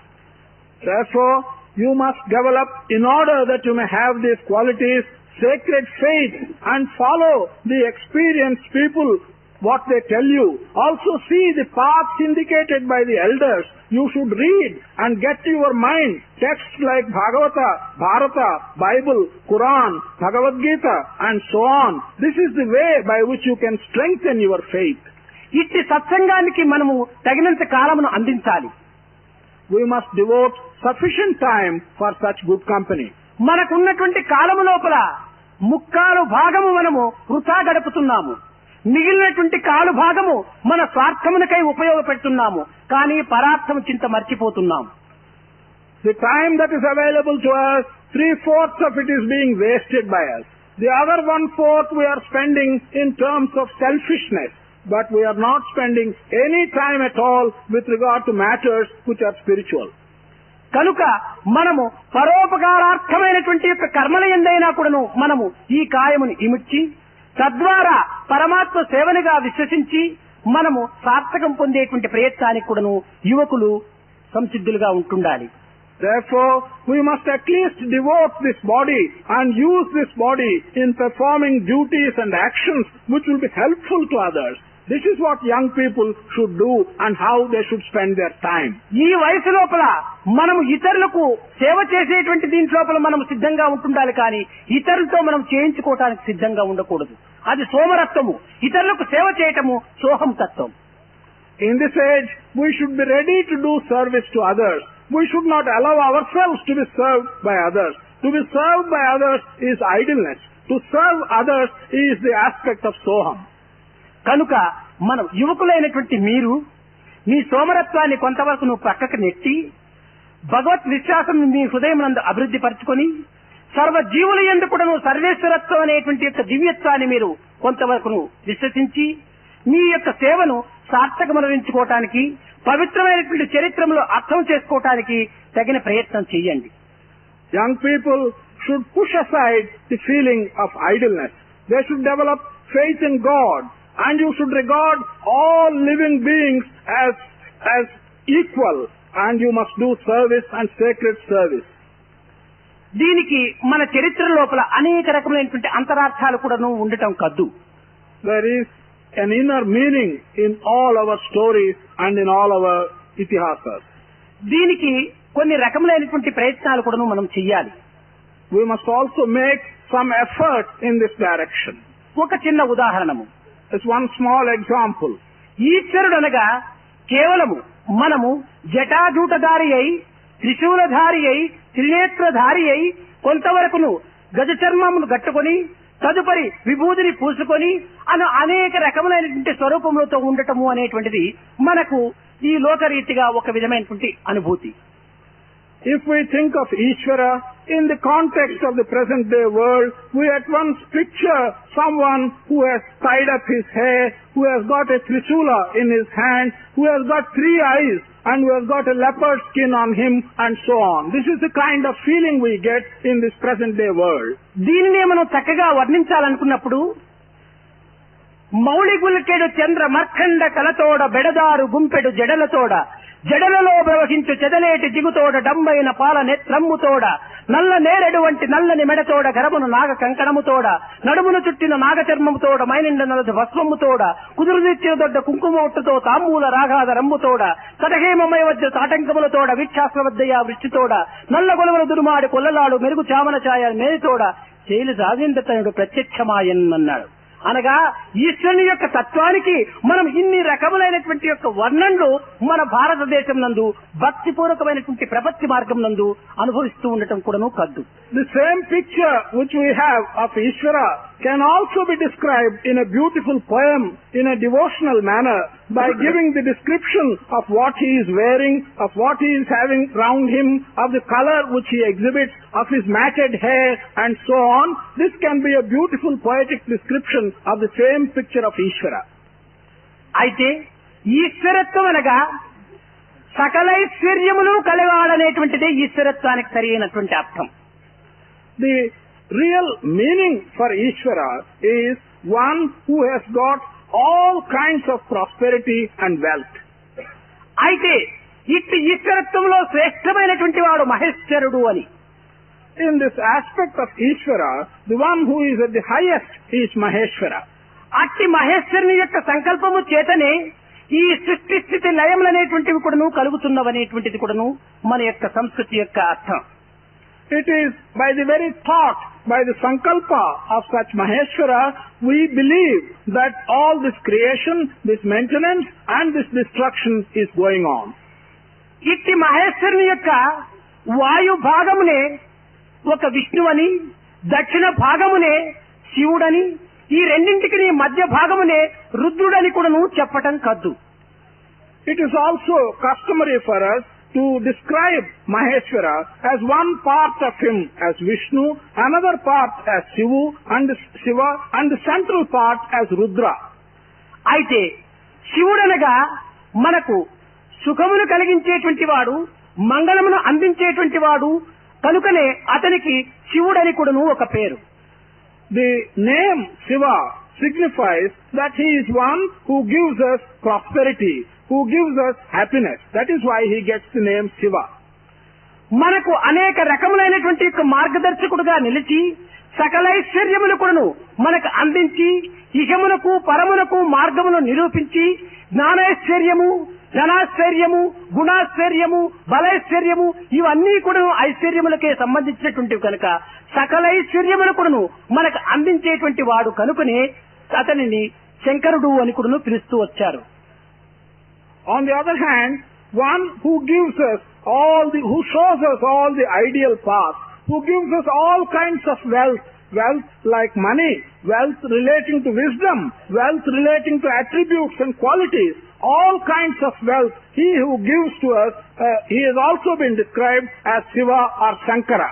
Therefore, you must develop, in order that you may have these qualities, sacred faith and follow the experienced people, what they tell you. Also see the paths indicated by the elders. You should read and get to your mind texts like Bhagavata, Bharata, Bible, Quran, Bhagavad Gita and so on. This is the way by which you can strengthen your faith. ఇట్టి సత్సంగానికి మనము తగినంత కాలమును అందించాలి. We must devote sufficient time for such good company. మనకున్నటువంటి కాలము లోపల ముక్కాలు భాగము మనము వృథా గడుపుతున్నాము, మిగిలినటువంటి కాలు భాగము మన స్వార్థమునకై ఉపయోగపెడుతున్నాము, కానీ పరార్థము చింత మర్చిపోతున్నాము. The time that is available to us, 3/4 of it is being wasted by us. The other 1/4 we are spending in terms of selfishness, but we are not spending any time at all with regard to matters which are spiritual. కనుక మనము పరోపకారార్థమైనటువంటి యొక్క కర్మల ఎందైనా కూడాను మనము ఈ కాయమును ఇమిడ్చి తద్వారా పరమాత్మ సేవనిగా విశ్వసించి మనము సార్థకం పొందేటువంటి ప్రయత్నానికి కూడాను యువకులు సంసిద్ధులుగా ఉంటుండాలి. Therefore, we must at least devote this body and use this body in performing duties and actions which will be helpful to others. This is what young people should do and how they should spend their time. ఈ వయసు లోపల మనము ఇతరులకు సేవ చేసేటువంటి దీంట్లోపల మనం సిద్ధంగా ఉంటుండాలి, కానీ ఇతరులతో మనం చేయించుకోవటానికి సిద్ధంగా ఉండకూడదు. అది సోమరత్వము. ఇతరులకు సేవ చేయటము సోహం తత్వం. In this age, we should be ready to do service to others. We should not allow ourselves to be served by others. To be served by others is idleness. To serve others is the aspect of soham. కనుక మనం యువకులైనటువంటి మీరు మీ సోమరత్వాన్ని కొంతవరకు నువ్వు పక్కకు నెట్టి భగవత్ విశ్వాసం మీ హృదయమునందు అభివృద్ధి పరచుకొని సర్వ జీవుల యందు కూడా సర్వేశ్వరత్వం అనేటువంటి యొక్క దివ్యత్వాన్ని మీరు కొంతవరకు విశ్వసించి మీ యొక్క సేవను సార్థకమనించుకోవటానికి, పవిత్రమైనటువంటి చరిత్రలో అర్థం చేసుకోవటానికి తగిన ప్రయత్నం చేయండి. Young people should push aside the feeling of idleness. They should develop faith in God, and you should regard all living beings as equal, and you must do service and sacred service. దీనికి మన చరిత్ర లోపల అనేక రకమైనటువంటి అంతరార్థాలు కూడా ఉండటం కద్దు. There is an inner meaning in all our stories and in all our itihasas. దీనికి కొన్ని రకములైనటువంటి ప్రయత్నాలు కూడా మనం చెయ్యాలి. We must also make some effort in this direction. ఒక చిన్న ఉదాహరణము, It's one small example. ఈశ్వరుడు అనగా కేవలము మనము జటాజూటధారి అయి, త్రిశూలధారి అయి, త్రినేత్రధారి అయి, కొంతవరకును గజ చర్మమును గట్టుకొని తదుపరి విభూతిని పూసుకొని అనేక రకములైనటువంటి స్వరూపములతో ఉండటము అనేటువంటిది మనకు ఈ లోకరీతిగా ఒక విధమైనటువంటి అనుభూతి. If we think of Ishvara in the context of the present day world, we at once picture someone who has tied up his hair, who has got a trishula in his hand, who has got 3 eyes, and who has got a leopard skin on him, and so on. This is the kind of feeling we get in this present day world. దీనినే మనం చక్కగా వర్ణించాలనుకున్నప్పుడు, మౌళి గుల్కెడు చంద్ర మర్ఖండ కలతోడ బెడదారు గుంపెడు జడలతోడ జడలలో ప్రవహించు చెదలేటి జిగుతోడ డంబైన పాల నెత్రమ్ముతోడ నల్ల నేరెడు వంటి నల్లని మెడతోడ గరమును నాగ కంకణముతోడ నడుమును చుట్టిన నాగ చర్మముతోడ మైనిండ నలది భస్మముతోడ కుదురుదిచ్చిన దొడ్డ కుంకుమొట్టుతో తాంబూల రాగాద రమ్ముతోడ సటహేమమయ వద్ద తాటంకములతోడ విక్షాస్త్రవద్దయ వృష్టితోడ నల్ల గొలవల దురుమాడి కొల్లలాడు మెరుగు చామన ఛాయ మేనితోడ చేలు రాజేంద్రతనుడు ప్రత్యక్షమాయన్ అన్నాడు. అనగా ఈశ్వరుని యొక్క తత్వానికి మనం ఇన్ని రకములైనటువంటి యొక్క వర్ణనలు మన భారతదేశం నందు భక్తిపూర్వకమైనటువంటి ప్రపత్తి మార్గం నందు అనుభవిస్తూ ఉండటం కూడాను కద్దు. The same picture which we have of Ishvara can also be described in a beautiful poem in a devotional manner by giving the description of what he is wearing, of what he is having round him, of the color which he exhibits, of his matted hair, and so on. This can be a beautiful poetic description of the same picture of Ishvara. అయితే ఈశ్వరత్వం అనగా సకలైశ్వర్యములు కలవాడనేటువంటిదే ఈశ్వరత్వానికి సరైనటువంటి అర్థం. The real meaning for Ishvara is one who has got all kinds of prosperity and wealth. అయితే ఇట్టి ఈశ్వరత్వంలో శ్రేష్టమైనటువంటి వాడు మహేశ్వరుడు అని. In this aspect of Ishvara, the one who is at the highest is Maheshwara. అట్టి మహేశ్వరుని యొక్క సంకల్పము చేతనే ఈ సృష్టి స్థితి లయములనేటువంటివి కూడాను కలుగుతున్నవనేటువంటిది కూడాను మన యొక్క సంస్కృతి యొక్క అర్థం. It is by the very thought, by the sankalpa of such Maheshwara, we believe that all this creation, this maintenance and this destruction is going on. ఇట్టి మహేశ్వరుని యొక్క వాయు భాగమునే ఒక విష్ణువని, దక్షిణ భాగమునే శివుడని, ఈ రెండింటికి మధ్య భాగమునే రుద్రుడని కూడాను చెప్పటం కద్దు. It is also customary for us to describe Maheshwara as one part of him as Vishnu, another part as Shiva, and the central part as Rudra. అయితే శివుడనగా మనకు సుఖమును కలిగించేటువంటి వాడు, మంగళమును అందించేటువంటి వాడు కనుకనే అతనికి శివుడని కూడాను ఒక పేరు. The name Shiva signifies that he is one who gives us prosperity, who gives us happiness. That is why he gets the name Shiva. మనకు అనేక రకములైనటువంటి మార్గదర్శకుడుగా నిలిచి సకలైశ్వర్యములు కూడాను మనకు అందించి ఇహమునకు పరమునకు మార్గమును నిరూపించి జ్ఞానైశ్వర్యము, ధనాశ్వర్యము, గుణాశ్వర్యము, బలైశ్వర్యము ఇవన్నీ కూడా ఐశ్వర్యములకే సంబంధించినటువంటివి కనుక సకలైశ్వర్యములు కూడాను మనకు అందించేటువంటి వాడు కనుకనే అతనిని శంకరుడు అని కూడాను పిలుస్తూ వచ్చారు. On the other hand, one who gives us who shows us all the ideal paths, who gives us all kinds of wealth like money, wealth relating to wisdom, wealth relating to attributes and qualities, all kinds of wealth, he who gives to us, he has also been described as Shiva or Shankara.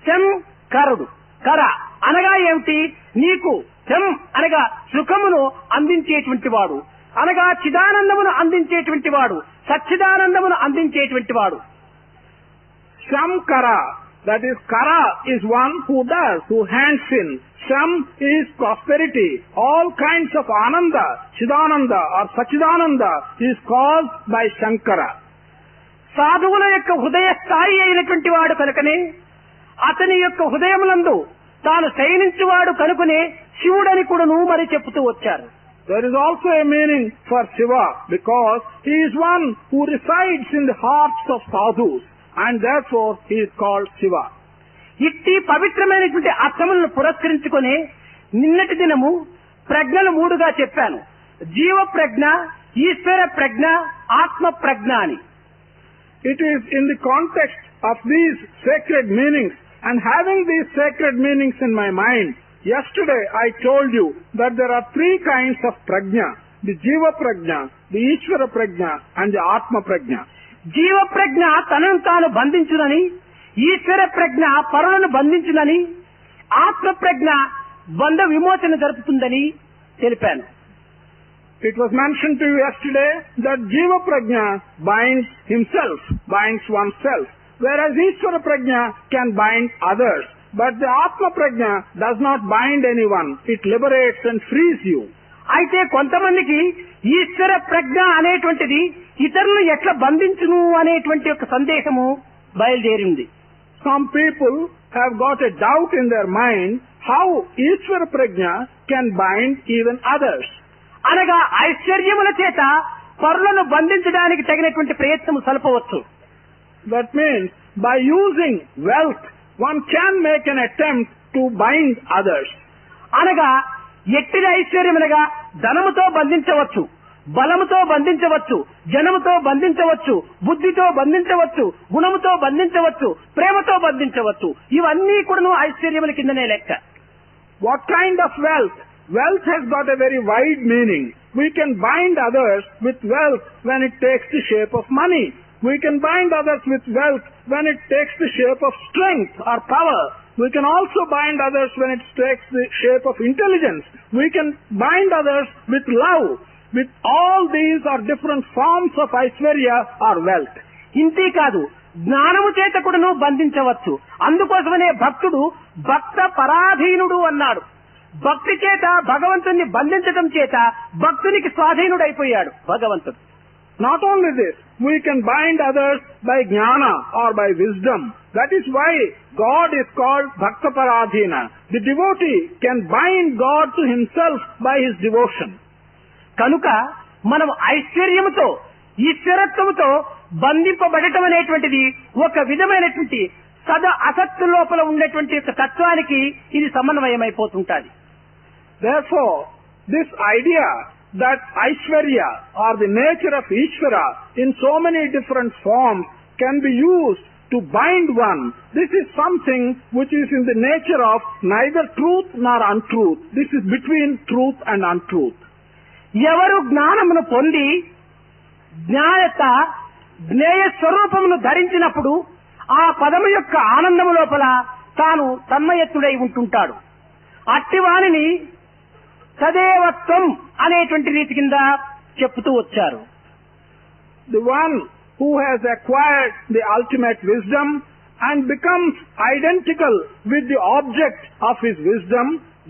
శంకరుడు కర అనగా ఏమిటి? నీకు శం అనగా సుఖమును అందించేటువంటి వాడు, అనగా చిదానందమును అందించేటువంటి వాడు, సచ్చిదానందమును అందించేటువంటి వాడు. Shankara, that is, Kara is one who does, who hands in. Sham is prosperity. All kinds of Ananda, Chidananda or Sachidananda is caused by Shankara. సాధువుల యొక్క హృదయ స్థాయి అయినటువంటి వాడు కనుకనే అతని యొక్క హృదయములందు తాను శయనించువాడు కనుకనే శివుడని కూడాను మరి చెప్తూ వచ్చారు. There is also a meaning for Shiva because he is one who resides in the hearts of sadhus and therefore he is called Shiva. ఇట్టి పవిత్రమైనటువంటి అర్థములను పురస్కరించుకొని నిన్నటి దినము ప్రజ్ఞలు మూడుగా చెప్పాను. జీవ ప్రజ్ఞ, ఈశ్వర ప్రజ్ఞ, ఆత్మ ప్రజ్ఞ అని. It is in the context of these sacred meanings and having these sacred meanings in my mind, yesterday I told you that there are three kinds of prajna: the jiva prajna, the ishvara prajna and the atma prajna. జీవ ప్రజ్ఞ తనను తాను బంధించునని, ఈశ్వర ప్రజ్ఞ పరులను బంధించునని, ఆత్మ ప్రజ్ఞ బంధ విమోచన జరుపుతుందని తెలిపాను. It was mentioned to you yesterday that jiva prajna binds himself, binds oneself, whereas ishvara prajna can bind others. But the atma prajna does not bind anyone. It liberates and frees you. అయితే కొంతమందికి ఈశ్వర ప్రజ్ఞ అనేటువంటిది ఇతరులను ఎట్లా బంధించును అనేటువంటి ఒక సందేశము బయలుదేరింది. Some people have got a doubt in their mind how ishvara prajna can bind even others. అనగా ఐశ్వర్యముల చేత పరులను బంధించడానికి తగినటువంటి ప్రయత్నం సల్పవచ్చు. That means by using wealth one can make an attempt to bind others. అనగా ఎట్టిది ఐశ్వర్యమునగా ధనముతో బంధించవచ్చు, బలముతో బంధించవచ్చు, జనముతో బంధించవచ్చు, బుద్ధితో బంధించవచ్చు, గుణముతో బంధించవచ్చు, ప్రేమతో బంధించవచ్చు. ఇవన్నీ కూడాను ఐశ్వర్యముల కిందనే లెక్క. What kind of wealth? Wealth has got a very wide meaning. We can bind others with wealth when it takes the shape of money. We can bind others with wealth when it takes the shape of strength or power. We can also bind others when it takes the shape of intelligence. We can bind others with love. With all these are different forms of Aishwarya or wealth. ఇంతే కాదు, జ్ఞానము చేత కూడాను బంధించవచ్చు. అందుకోసమనే భక్తుడు భక్త పరాధీనుడు అన్నాడు. భక్తి చేత భగవంతుని బంధించడం చేత భక్తునికి స్వాధీనుడైపోయాడు భగవంతుడు. Not only this, we can bind others by jnana or by wisdom. That is why God is called Bhakta Paradhina. The devotee can bind God to himself by his devotion. కనుక మనం ఐశ్వర్యముతో ఈశ్వరత్వముతో బంధింపబడటం అనేటువంటిది ఒక విధమైనటువంటి సద అసత్తు లోపల ఉండేటువంటి ఒక తత్వానికి ఇది సమన్వయమైపోతుంటాది. Therefore, this idea that Aishwarya or the nature of Ishvara in so many different forms can be used to bind one, this is something which is in the nature of neither truth nor untruth. This is between truth and untruth. ఎవరు జ్ఞానమును పొంది జ్ఞేయ స్వరూపమును ధరించినప్పుడు ఆ పదము యొక్క ఆనందము లోపల తాను తన్మయత్తుడై ఉంటుంటాడు. అట్టివానిని సదేవత్వం అనేటువంటి రీతి కింద చెప్తూ వచ్చారు. The one who has acquired the ultimate wisdom and becomes identical with the object of his wisdom,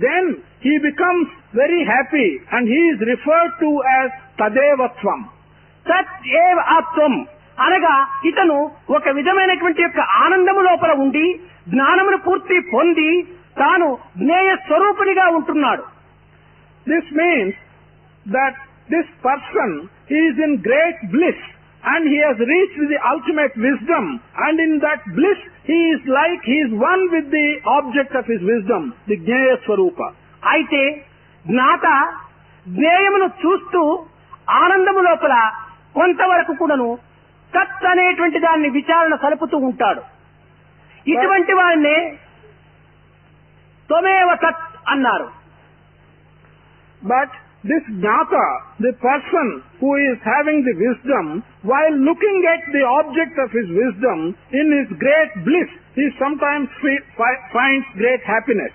then he becomes very happy and he is referred to as Tadevatvam. తత్ ఏవ ఆత్వం అనగా ఇతను ఒక విధమైనటువంటి యొక్క ఆనందము లోపల ఉండి జ్ఞానమును పూర్తి పొంది తాను జ్ఞేయ స్వరూపునిగా ఉంటున్నాడు. This means that this person is in great bliss and he has reached the ultimate wisdom, and in that bliss he is one with the object of his wisdom, the Jnaya Swarupa. అయితే జ్ఞాత జ్ఞేయమును చూస్తూ ఆనందము లోపల కొంతవరకు కూడాను తత్ అనేటువంటి దాన్ని విచారణ సలుపుతూ ఉంటాడు. ఇటువంటి వారినే త్వమేవ తత్ అన్నారు. But this jnata, the person who is having the wisdom, while looking at the object of his wisdom, in his great bliss, he sometimes finds great happiness.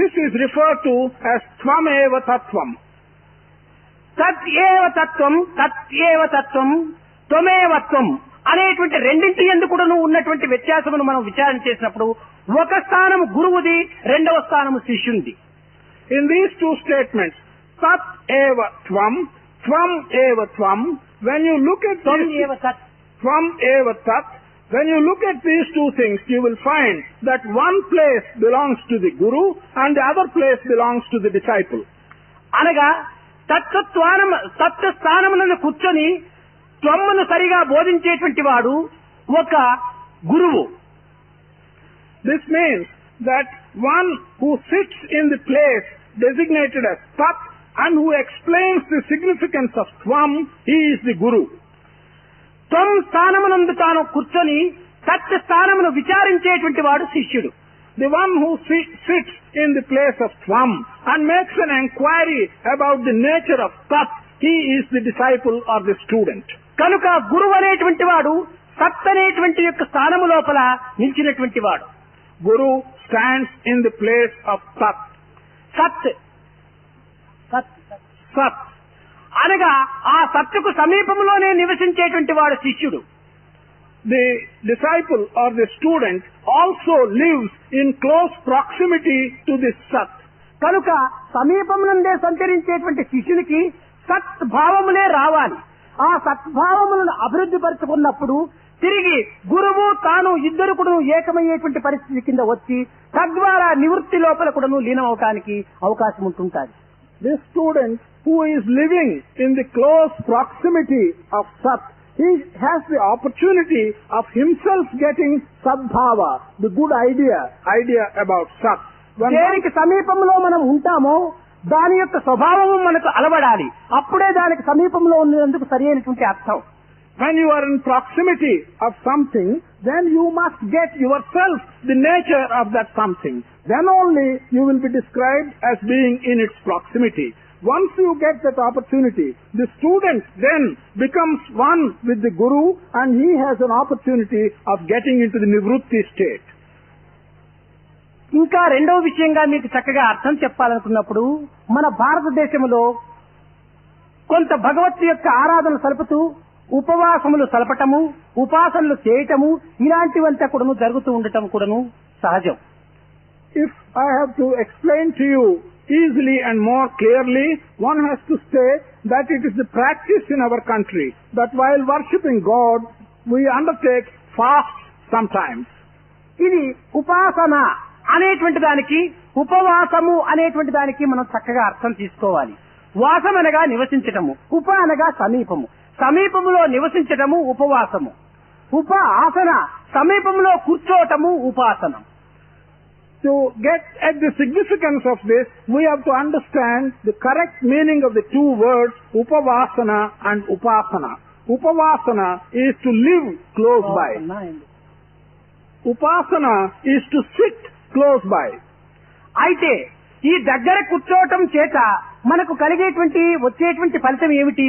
This is referred to as tvameva tattvam. తత్ ఏవ తత్వం, తత్ ఏవ తత్వం, త్వమేవత్వం అనేటువంటి రెండింటి యందు కూడాను ఉన్నటువంటి వ్యత్యాసమును మనం విచారణ చేసినప్పుడు ఒక స్థానము గురువుది, రెండవ స్థానము శిష్యునిది. In these two statements, tat eva tvam, tvam eva tvam, when you look at త్వం ఏవ తత్, tvam eva tat, when you look at these two things, you will find that one place belongs to the guru and the other place belongs to the disciple. అనగా తత్వస్థానములను కూర్చొని త్వమ్మును సరిగా బోధించేటువంటి వాడు ఒక గురువు. This means that one who sits in the place designated as Tat and who explains the significance of Tvam, he is the Guru. త్వం స్థానమునందు తాను కూర్చొని తత్ స్థానమును విచారించేటువంటి వాడు శిష్యుడు. The one who sits in the place of Tvam and makes an enquiry about the nature of Tat, he is the disciple or the student. కనుక గురువు అనేటువంటి వాడు సత్ అనేటువంటి యొక్క స్థానము లోపల నిలిచినటువంటి వాడు. Guru stands in the place of Tat. సత్ అనగా ఆ సత్తుకు సమీపంలోనే నివసించేటువంటి వాడు శిష్యుడు. The disciple or the student also lives in close proximity to this Sat. కనుక సమీపమునందే సంచరించేటువంటి శిష్యునికి సత్ భావములే రావాలి. ఆ సద్భావములను అభివృద్ధి పరుచుకున్నప్పుడు తిరిగి గురువు తాను ఇద్దరు కూడా ఏకమయ్యేటువంటి పరిస్థితి కింద వచ్చి తద్వారా నివృత్తి లోపల కూడా లీనమవటానికి అవకాశం ఉంటుంటుంది. This student who is living in the close proximity of Sat, he has the opportunity of himself getting Sadbhava, the good idea about Sat. దేనికి సమీపంలో మనం ఉంటామో దాని యొక్క స్వభావము మనకు అలవడాలి. అప్పుడే దానికి సమీపంలో ఉన్నందుకు సరైనటువంటి అర్థం. When you are in proximity of something, then you must get yourself the nature of that something. Then only you will be described as being in its proximity. Once you get that opportunity, the student then becomes one with the Guru and he has an opportunity of getting into the Nivrutti state. ఇంకా రెండవ విషయంగా మీకు చక్కగా అర్థం చెప్పాలనుకున్నప్పుడు మన భారతదేశంలో కొంత భగవత్ యొక్క ఆరాధన సలుపుతూ ఉపవాసములు సలపటము, ఉపాసనలు చేయటము ఇలాంటివంతా కూడాను జరుగుతూ ఉండటం కూడాను సహజం. If I have to explain to you easily and more clearly, one has to say that it is the practice in our country that while worshipping God, we undertake fasts sometimes. ఇది ఉపాసన అనేటువంటి దానికి, ఉపవాసము అనేటువంటి దానికి మనం చక్కగా అర్థం తీసుకోవాలి. వాసం అనగా నివసించటము, ఉప అనగా సమీపము, సమీపములో నివసించటము ఉపవాసము, ఉప ఆసన సమీపంలో కూర్చోవటము ఉపాసనం. To get at the significance of this, we have to understand the correct meaning of the two words upavasana and upasana. Upavasana is to live close by. Upasana is to sit close by. అయితే ఈ దగ్గర కూర్చోవటం చేత మనకు కలిగేటువంటి వచ్చేటువంటి ఫలితం ఏమిటి?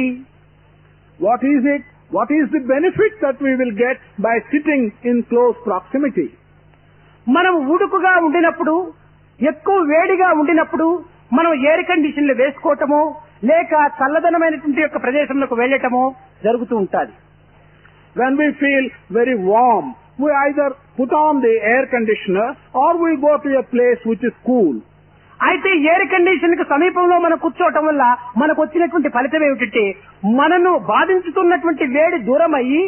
What is it? What is the benefit that we will get by sitting in close proximity? మనం ఉడుకుగా ఉండినప్పుడు, ఎక్కువ వేడిగా ఉండినప్పుడు మనం ఎయిర్ కండిషన్లు వేసుకోవటమో లేక చల్లదనమైనటువంటి యొక్క ప్రదేశంలోకి వెళ్ళటమో జరుగుతూ ఉంటుంది. When we feel very warm, we either put on the air conditioner or we go to a place which is cool. అయితే ఎయిర్ కండిషన్ కు సమీపంలో మనం కూర్చోవటం వల్ల మనకు వచ్చినటువంటి ఫలితం ఏమిటంటే మనను బాధించుతున్నటువంటి వేడి దూరం అయ్యి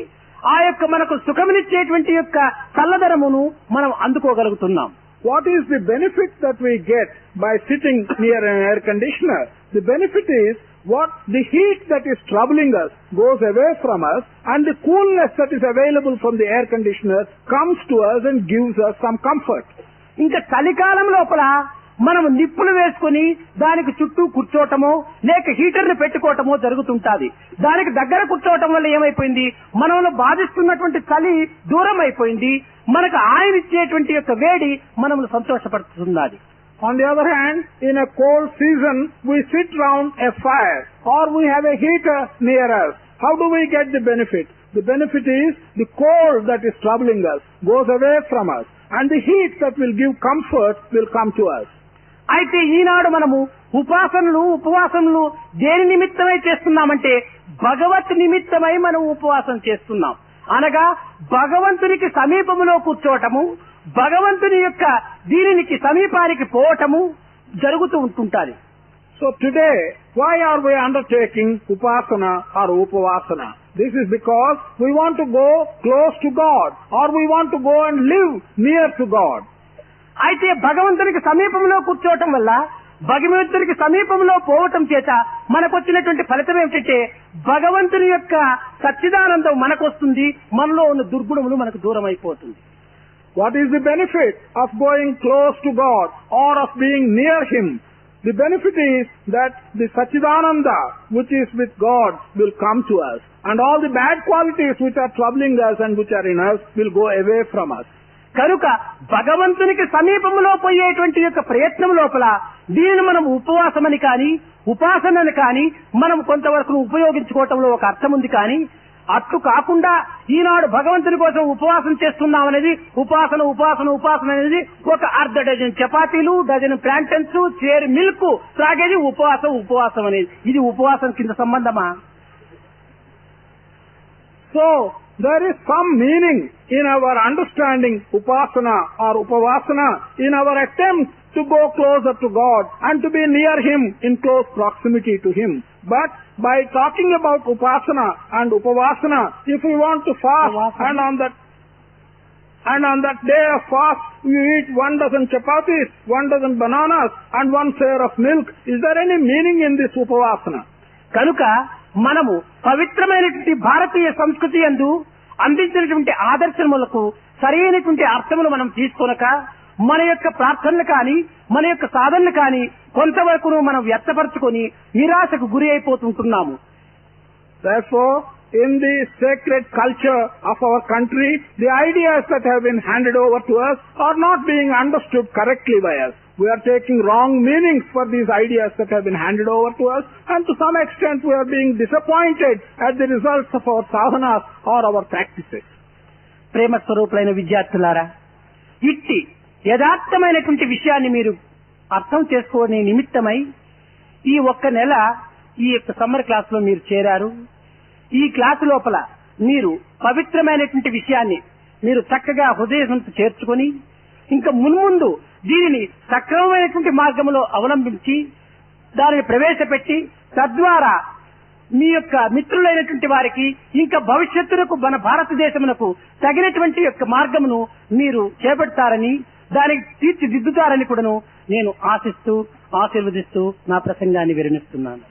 ఆ యొక్క మనకు సుఖమునిచ్చేటువంటి యొక్క చల్లదనమును మనం అందుకోగలుగుతున్నాం. What is the benefit that we get by sitting near an air conditioner? The benefit is what the heat that is troubling us goes away from us and the coolness that is available from the air conditioner comes to us and gives us some comfort. ఇంకా చలికాలం లోపల మనం నిప్పులు వేసుకుని దానికి చుట్టూ కూర్చోవటమో లేక heater ని పెట్టుకోవటమో జరుగుతుంటాది. దానికి దగ్గర కూర్చోవటం వల్ల ఏమైపోయింది, మనలో బాధిస్తున్నటువంటి చలి దూరం అయిపోయింది, మనకు ఆయన ఇచ్చేటువంటి యొక్క వేడి మనల్ని సంతోషపడుతున్నది. On the other hand, in a cold season, we sit round a fire or we have a heater near us. How do we get the benefit? The benefit is the cold that is troubling us goes away from us and the heat that will give comfort will come to us. అయితే ఈనాడు మనము ఉపవాసములు దేని నిమిత్తమై చేస్తున్నామంటే భగవత్ నిమిత్తమై మనం ఉపవాసం చేస్తున్నాం. అనగా భగవంతునికి సమీపములో కూర్చోవటము, భగవంతుని యొక్క దీనికి సమీపానికి పోవటము జరుగుతూ ఉంటుంటాది. So today, why are we undertaking upasana or upavasana? This is because we want to go close to God or we want to go and live near to God. అయితే భగవంతునికి సమీపంలో కూర్చోవటం వల్ల భగవంతునికి సమీపంలో పోవటం చేత మనకొచ్చినటువంటి ఫలితం ఏమిటంటే భగవంతుని యొక్క సచ్చిదానందం మనకొస్తుంది, మనలో ఉన్న దుర్గుణములు మనకు దూరం అయిపోతుంది. What is the benefit of going close to God or of being near Him? The benefit is that the Satchidananda which is with God will come to us, and all the bad qualities which are troubling us and which are in us will go away from us. కనుక భగవంతునికి సమీపంలో పోయేటువంటి యొక్క ప్రయత్నం లోపల దీనిని మనం ఉపవాసమని కానీ ఉపాసనని కానీ మనం కొంతవరకు ఉపయోగించుకోవటంలో ఒక అర్థం ఉంది. కానీ అట్లు కాకుండా ఈనాడు భగవంతుని కోసం ఉపవాసం చేస్తున్నాం అనేది ఉపాసన అనేది ఒక అర్ధ డజన్ చపాతీలు, డజన్ ప్లాంటన్స్, చేరు మిల్క్ త్రాగేది ఉపవాసం అనేది. ఇది ఉపవాసం కింద సంబంధమా? So there is some meaning in our understanding upasana or upavasana, in our attempt to go closer to God and to be near Him, in close proximity to Him. But by talking about upasana and upavasana, if we want to fast and on that day of fast we eat 1 dozen chapatis, 1 dozen bananas and 1 share of milk, is there any meaning in this upavasana? కనుక మనము పవిత్రమైనటువంటి భారతీయ సంస్కృతి యందు అందించినటువంటి ఆదర్శములకు సరైనటువంటి అర్థములు మనం తీసుకొనక మన యొక్క ప్రార్థనలు కానీ మన యొక్క సాధనలు కానీ కొంతవరకు మనం వ్యర్థపరచుకొని నిరాశకు గురి అయిపోతుంటున్నాము. Therefore, in the sacred culture of our country, the ideas that have been handed over to us are not being understood correctly by us. We are taking wrong meanings for these ideas that have been handed over to us, and to some extent we are being disappointed at the results of our sadhanas or our practices. ప్రేమ స్వరూపులైన విద్యార్థులారా, ఇట్టి యథార్థమైనటువంటి విషయాన్ని మీరు అర్థం చేసుకునే నిమిత్తమై ఈ ఒక్క నెల ఈ యొక్క సమ్మర్ క్లాస్ లో మీరు చేరారు. ఈ క్లాసు లోపల మీరు పవిత్రమైనటువంటి విషయాన్ని మీరు చక్కగా హృదయంతో చేర్చుకొని ఇంకా మున్ముందు దీనిని సక్రమమైనటువంటి మార్గంలో అవలంబించి దానిని ప్రవేశపెట్టి తద్వారా మీ యొక్క మిత్రులైనటువంటి వారికి ఇంకా భవిష్యత్తులకు మన భారతదేశమునకు తగినటువంటి యొక్క మార్గమును మీరు చేపడతారని, దానికి తీర్చిదిద్దుతారని కూడాను నేను ఆశిస్తూ ఆశీర్వదిస్తూ నా ప్రసంగాన్ని విరమిస్తున్నాను.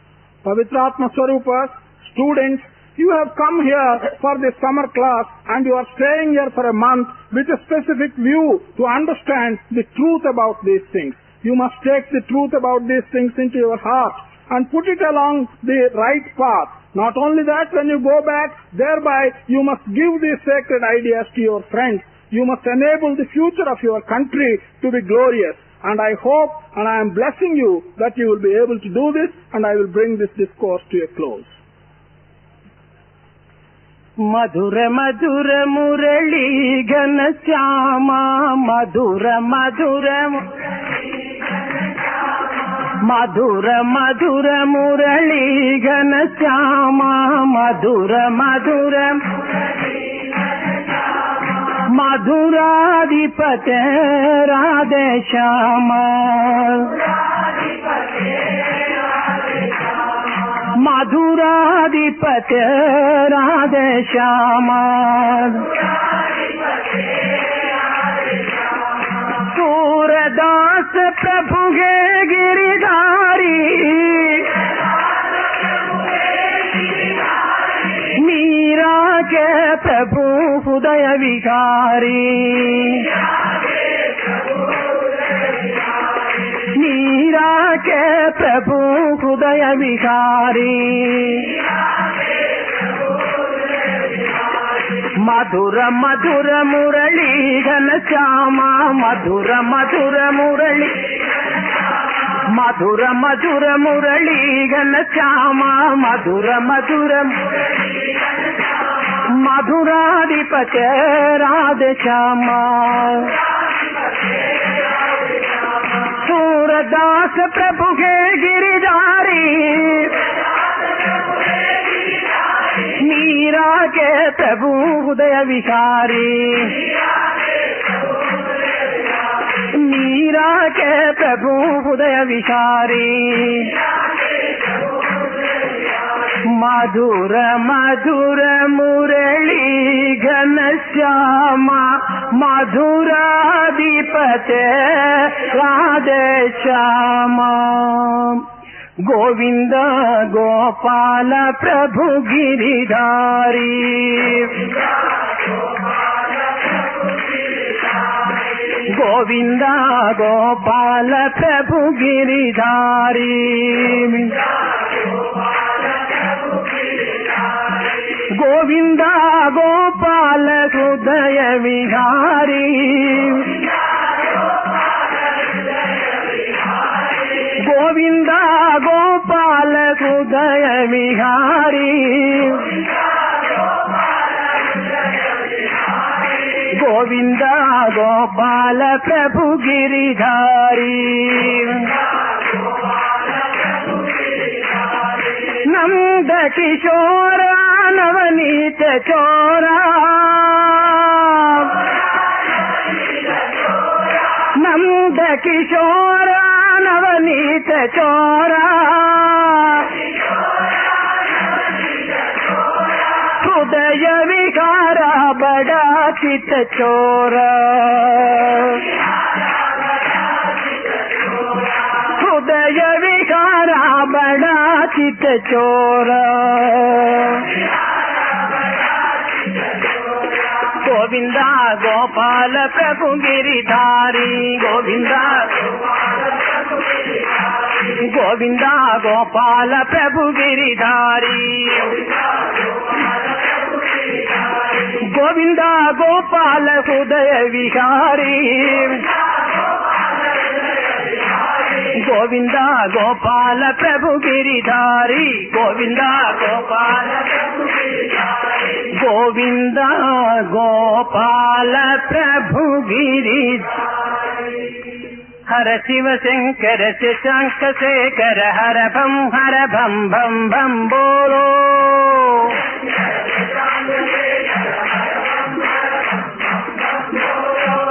Pavitratma Swarupas, students, you have come here for this summer class and you are staying here for a month with a specific view to understand the truth about these things. You must take the truth about these things into your heart and put it along the right path. Not only that, when you go back, thereby you must give these sacred ideas to your friends. You must enable the future of your country to be glorious. And I hope and I am blessing you that you will be able to do this, and I will bring this discourse to a close. మధుర మధుర మురళీ ఘన శ్యామ, మధుర మధుర మధుర మధుర మురళీ ఘన శ్యామ, మధుర మధుర మధురాధిపతే రాధే శ్యామ, మధురాధిపతే రాధే శ్యామ, सूरदास प्रभु गे गिरिधारी, मीरा के प्रभु हृदय विकारी, मीरा के प्रभु हृदय विकारी, मधुर मधुर मुरली घन श्यामा, मधुर मधुर मुरली, मधुर मधुर मुरली घन श्यामा, मधुर मधुर मधुराधिपते राधे श्यामा, सूरदास प्रभु के गिरिधारी, मीरा के प्रभु हृदय विकारी, मीरा के प्रभु हृदय विकारी, मधुर मधुर मुरली घन श्यामा, మధురాధిపతే రాధే శ్యామ గోవింద గోపాల ప్రభు గిరిధారి గోవింద గోపాల ప్రభు గిరిధారి గోవింద గోపాల హృదయ విహారీ గోవింద గోపాల హృదయ విహారీ గోవింద గోపాల ప్రభు గిరిధారి నంద కిశోర నవనీత చోరా నంద కిశోర నవనీత చోరా హృదయ వికార బడా చిత చోరా హృదయ వికార బడా చిత చోరా గోవింద గోపాల ప్రభు గిరిధారి గోవింద గోవింద గోపాల ప్రభు గిరిధారి గోవింద గోపాల హృదయ విహారీ గోవింద గోపాల ప్రభు గిరిధారి గోవింద గోపాల గోవింద గోపాల ప్రభు గిరిధారి హర శివ శంకర శశాంక శేఖర హర భం భం భం బోలో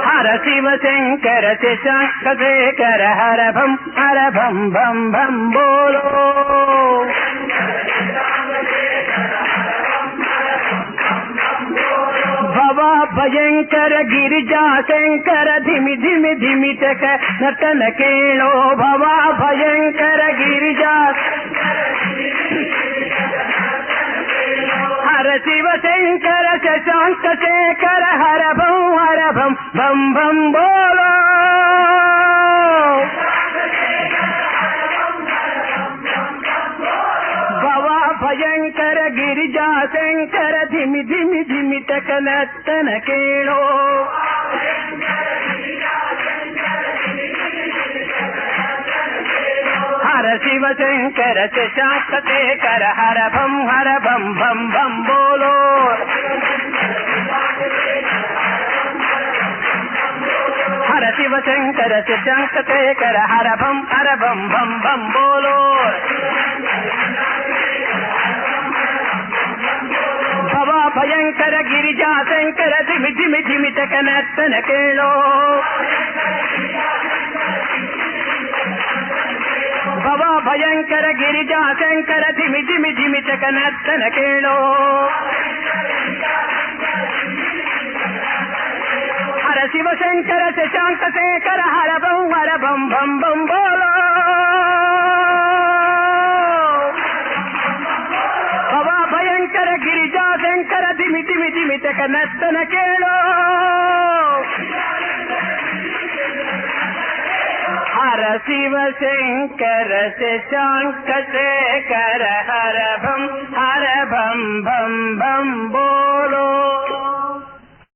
హర శివ శంకర శశాంక శేఖర హర భం భం బోలో భవ భయంకర గిరిజా శంకర ధిమి ధిమి ధిమిటక నటన కేళో భవ భయంకర గిరిజా హర శివ శంకర శశాంక శేఖర హర భం భం బోలో భవ భయంకర గిరిజా శంకర ధిమి ధిమి ధిమిటక నర్తన కేళో హర శివ శంకర శశాంక శేఖర హర భం భం బోలో హర శివ శంకర శశాంక శేఖర హర భం భం బోలో భవ భయంకర గిరిజా శంకర ధిమి ధిమి ధిమిటక నర్తన కేళో భవ భయంకర గిరిజా శంకర ధిమి ధిమి ధిమిటక నర్తన కేళో హర శివ శంకర శశాంక శేఖర హర భం భం బోలో భవ భయంకర గిరిజా శంకర ధిమి ధిమి ధిమిటక నర్తన కేళో హర శివ శంకర శశాంక శేఖర హర భం భం బోలో